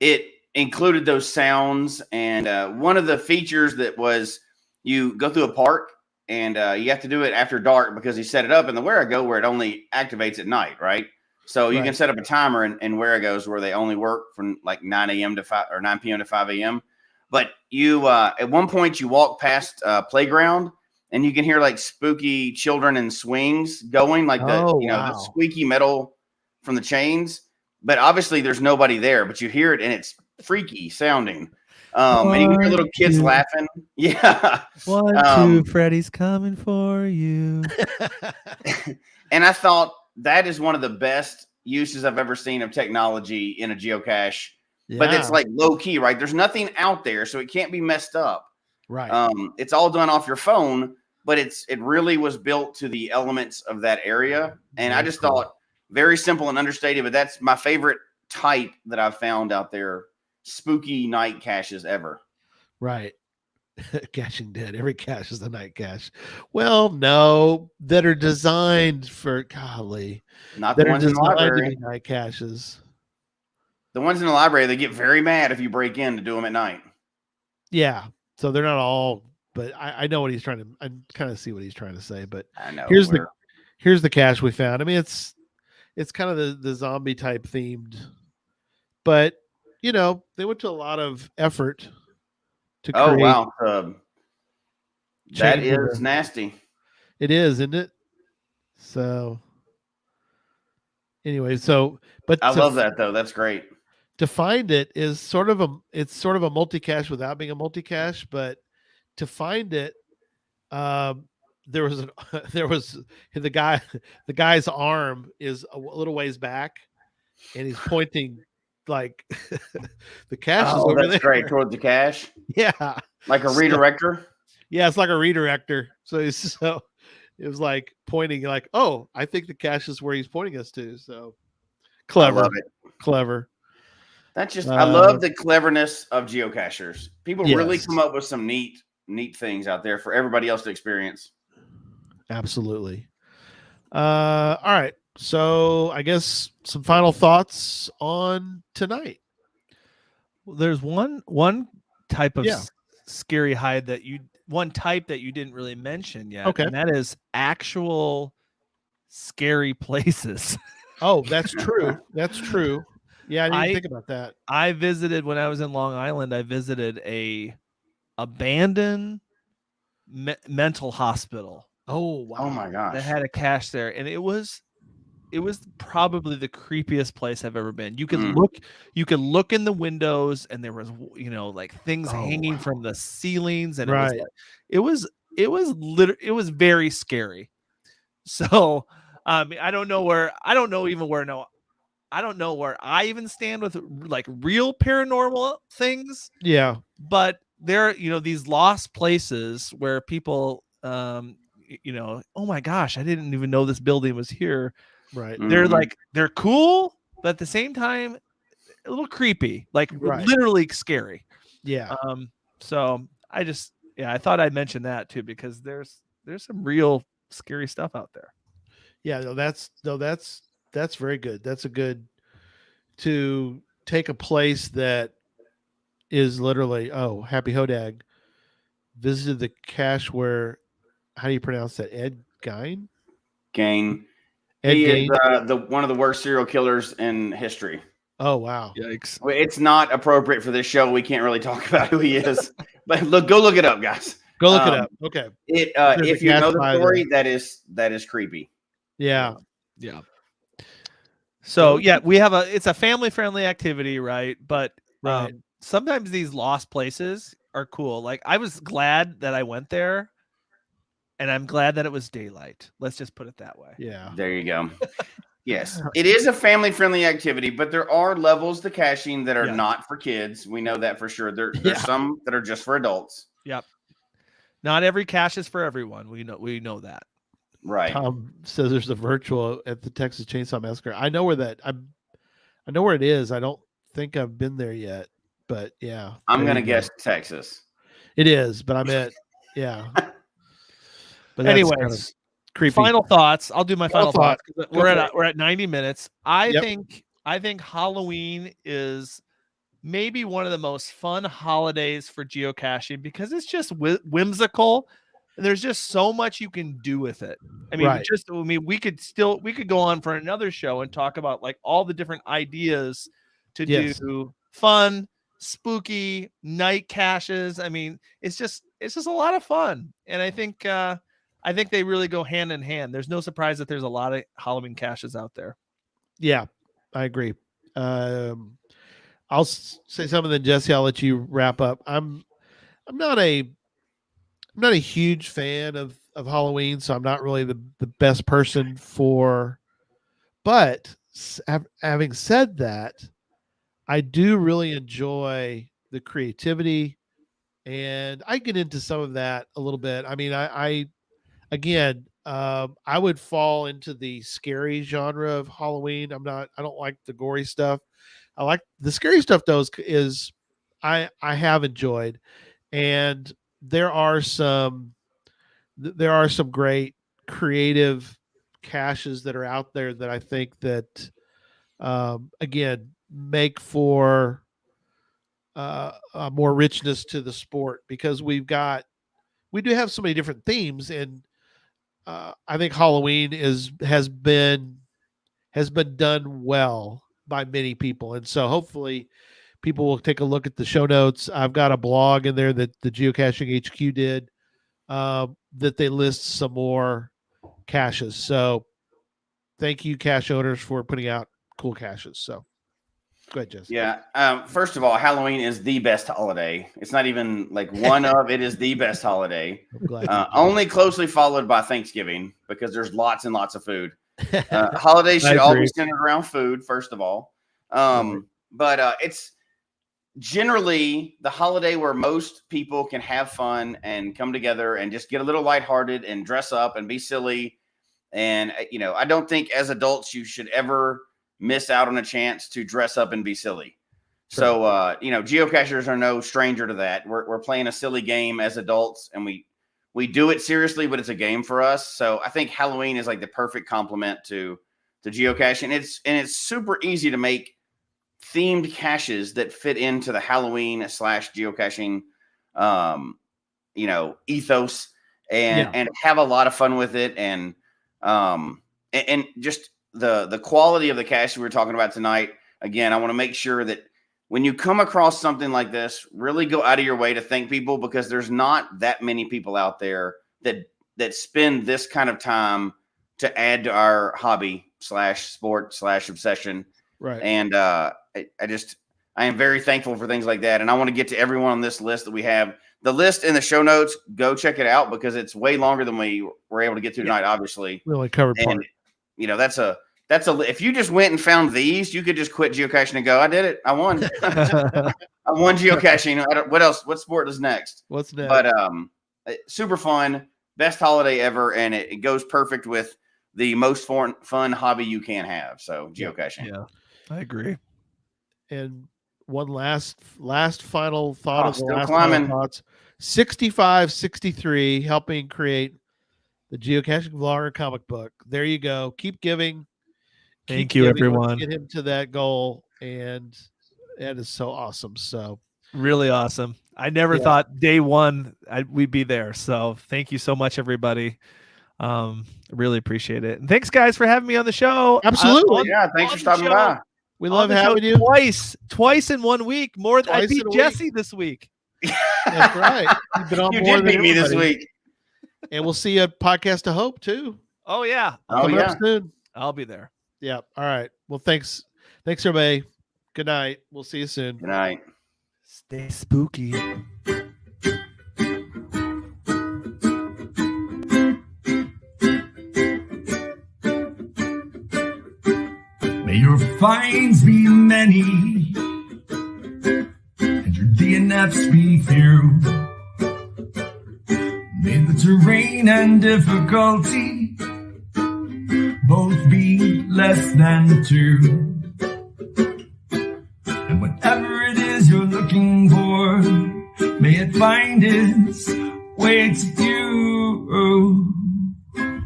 it included those sounds. And one of the features that was, you go through a park, and you have to do it after dark because he set it up in the where ago where it only activates at night, right? So you can set up a timer in where it goes where they only work from like 9 a.m. to 5 or 9 p.m. to 5 a.m. But you at one point you walk past a playground, and you can hear like spooky children in swings going, like the Oh, the wow. squeaky metal from the chains. But obviously, there's nobody there. But you hear it, and it's freaky sounding. And you can hear little kids laughing. Yeah. 1, 2, Freddy's coming for you. And I thought that is one of the best uses I've ever seen of technology in a geocache. But it's like low key, right? There's nothing out there, so it can't be messed up. Right. It's all done off your phone, but it really was built to the elements of that area. And I just thought very simple and understated, but that's my favorite type that I've found out there. Spooky night caches ever. Right. Caching dead. Every cache is a night cache. Well, no, that are designed for Not the ones in the library. Night caches. The ones in the library, they get very mad if you break in to do them at night. Yeah. So they're not all, but I know what he's trying to. I kind of see what he's trying to say. But I know. Here's the cache we found. I mean, it's kind of the zombie type themed, but they went to a lot of effort to create. Oh wow, that is nasty. It is, isn't it? So anyway, but I love that though. That's great. To find it is sort of a multi-cache without being a multi-cache, but to find it, there was the guy's arm is a little ways back, and he's pointing like the cache is over there. Great, towards the cache. Yeah, like a redirector. Yeah, it's like a redirector. So it was like pointing like, oh, I think the cache is where he's pointing us to. So clever, I love it. Clever. That's just I love the cleverness of geocachers. People really come up with some neat things out there for everybody else to experience. Absolutely. All right. So I guess some final thoughts on tonight. Well, there's one type of scary hide that you didn't really mention yet. Okay. And that is actual scary places. Oh, that's true. That's true. Yeah, I didn't think about that. I visited when I was in Long Island. I visited a abandoned mental hospital. Oh wow! Oh my gosh! That had a cache there, and it was probably the creepiest place I've ever been. You could look in the windows, and there was like things hanging from the ceilings, and it was very scary. So I don't know where I even stand with like real paranormal things. Yeah. But there, these lost places where people, oh my gosh, I didn't even know this building was here. Right. They're cool, but at the same time, a little creepy, like literally scary. Yeah. So I thought I'd mention that too, because there's some real scary stuff out there. Yeah. That's very good. That's a good to take a place that is literally, Happy Hodag visited the cache where, how do you pronounce that? Ed Gein? Gain. Ed he Gein? is one of the worst serial killers in history. Oh, wow. Yikes. It's not appropriate for this show. We can't really talk about who he is. But go look it up, guys. Go look it up. Okay. If you know the story, that is creepy. Yeah. Yeah. So it's a family-friendly activity, right? But sometimes these lost places are cool. Like I was glad that I went there, and I'm glad that it was daylight. Let's just put it that way. Yeah. There you go. Yes, it is a family-friendly activity, but there are levels to caching that are not for kids. We know that for sure. There's some that are just for adults. Yep. Not every cache is for everyone. We know that. Right. Tom says there's a virtual at the Texas Chainsaw Massacre. I know where I know where it is. I don't think I've been there yet, but yeah. I'm gonna guess Texas. It is, but I meant But anyways, kind of creepy. Final thoughts. I'll do my final thoughts. We're at 90 minutes. I think Halloween is maybe one of the most fun holidays for geocaching because it's just whimsical. And there's just so much you can do with it. I mean, we could go on for another show and talk about like all the different ideas to do fun, spooky night caches. I mean, it's it's just a lot of fun. And I think they really go hand in hand. There's no surprise that there's a lot of Halloween caches out there. Yeah, I agree. I'll say something, then Jesse, I'll let you wrap up. I'm not a huge fan of Halloween, so I'm not really the best person for. But having said that, I do really enjoy the creativity, and I get into some of that a little bit. I mean, I would fall into the scary genre of Halloween. I don't like the gory stuff. I like the scary stuff though. I have enjoyed, and there are some great creative caches that are out there that I think that again make for more richness to the sport, because we do have so many different themes, and I think Halloween has been done well by many people, and so hopefully people will take a look at the show notes. I've got a blog in there that the Geocaching HQ did that they list some more caches. So thank you, cache owners, for putting out cool caches. So go ahead, Jesse. Yeah. First of all, Halloween is the best holiday. It's not even like one of, it is the best holiday. I'm glad only closely followed by Thanksgiving, because there's lots and lots of food. Holidays should all be centered around food, first of all. But it's generally the holiday where most people can have fun and come together and just get a little lighthearted and dress up and be silly. And, I don't think as adults you should ever miss out on a chance to dress up and be silly. Sure. So, geocachers are no stranger to that. We're playing a silly game as adults, and we do it seriously, but it's a game for us. So I think Halloween is like the perfect complement to geocaching. It's super easy to make themed caches that fit into the Halloween / geocaching, ethos, and have a lot of fun with it. And just the quality of the cache we were talking about tonight. Again, I want to make sure that when you come across something like this, really go out of your way to thank people, because there's not that many people out there that spend this kind of time to add to our hobby / sport / obsession. Right. And I am very thankful for things like that. And I want to get to everyone on this list that we have. The list in the show notes, go check it out, because it's way longer than we were able to get to tonight, obviously. We only covered part. And, if you just went and found these, you could just quit geocaching and go, I did it. I won. I won geocaching. What else? What sport is next? What's next? But super fun, best holiday ever. And it goes perfect with the most fun hobby you can have. So geocaching. Yeah, I agree. And one last final thought of the still last climbing. Thoughts. 6563 helping create the Geocaching Vlogger comic book. There you go. Keep giving. Thank you, everyone. Get him to that goal, and that is so awesome. So really awesome. I never thought day one we'd be there. So thank you so much, everybody. Really appreciate it. And thanks, guys, for having me on the show. Absolutely. Thanks for stopping by. We love having you. Twice in 1 week. More than I beat Jesse this week. That's right. You've been on you more did beat me this week. And we'll see you at Podcast of Hope too. Oh yeah. Coming up soon. I'll be there. Yeah. All right. Well, thanks everybody. Good night. We'll see you soon. Good night. Stay spooky. May your finds be many, and your DNFs be few. May the terrain and difficulty both be less than 2. And whatever it is you're looking for, may it find its way to you. And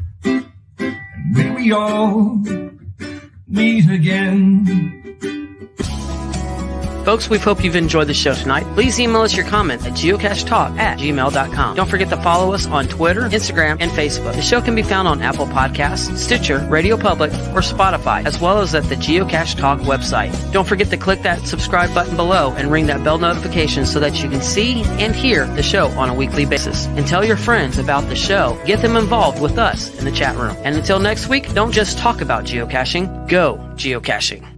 may we all meet again. Folks, we hope you've enjoyed the show tonight. Please email us your comment at geocachetalk@gmail.com. Don't forget to follow us on Twitter, Instagram, and Facebook. The show can be found on Apple Podcasts, Stitcher, Radio Public, or Spotify, as well as at the Geocache Talk website. Don't forget to click that subscribe button below and ring that bell notification so that you can see and hear the show on a weekly basis. And tell your friends about the show. Get them involved with us in the chat room. And until next week, don't just talk about geocaching, go geocaching.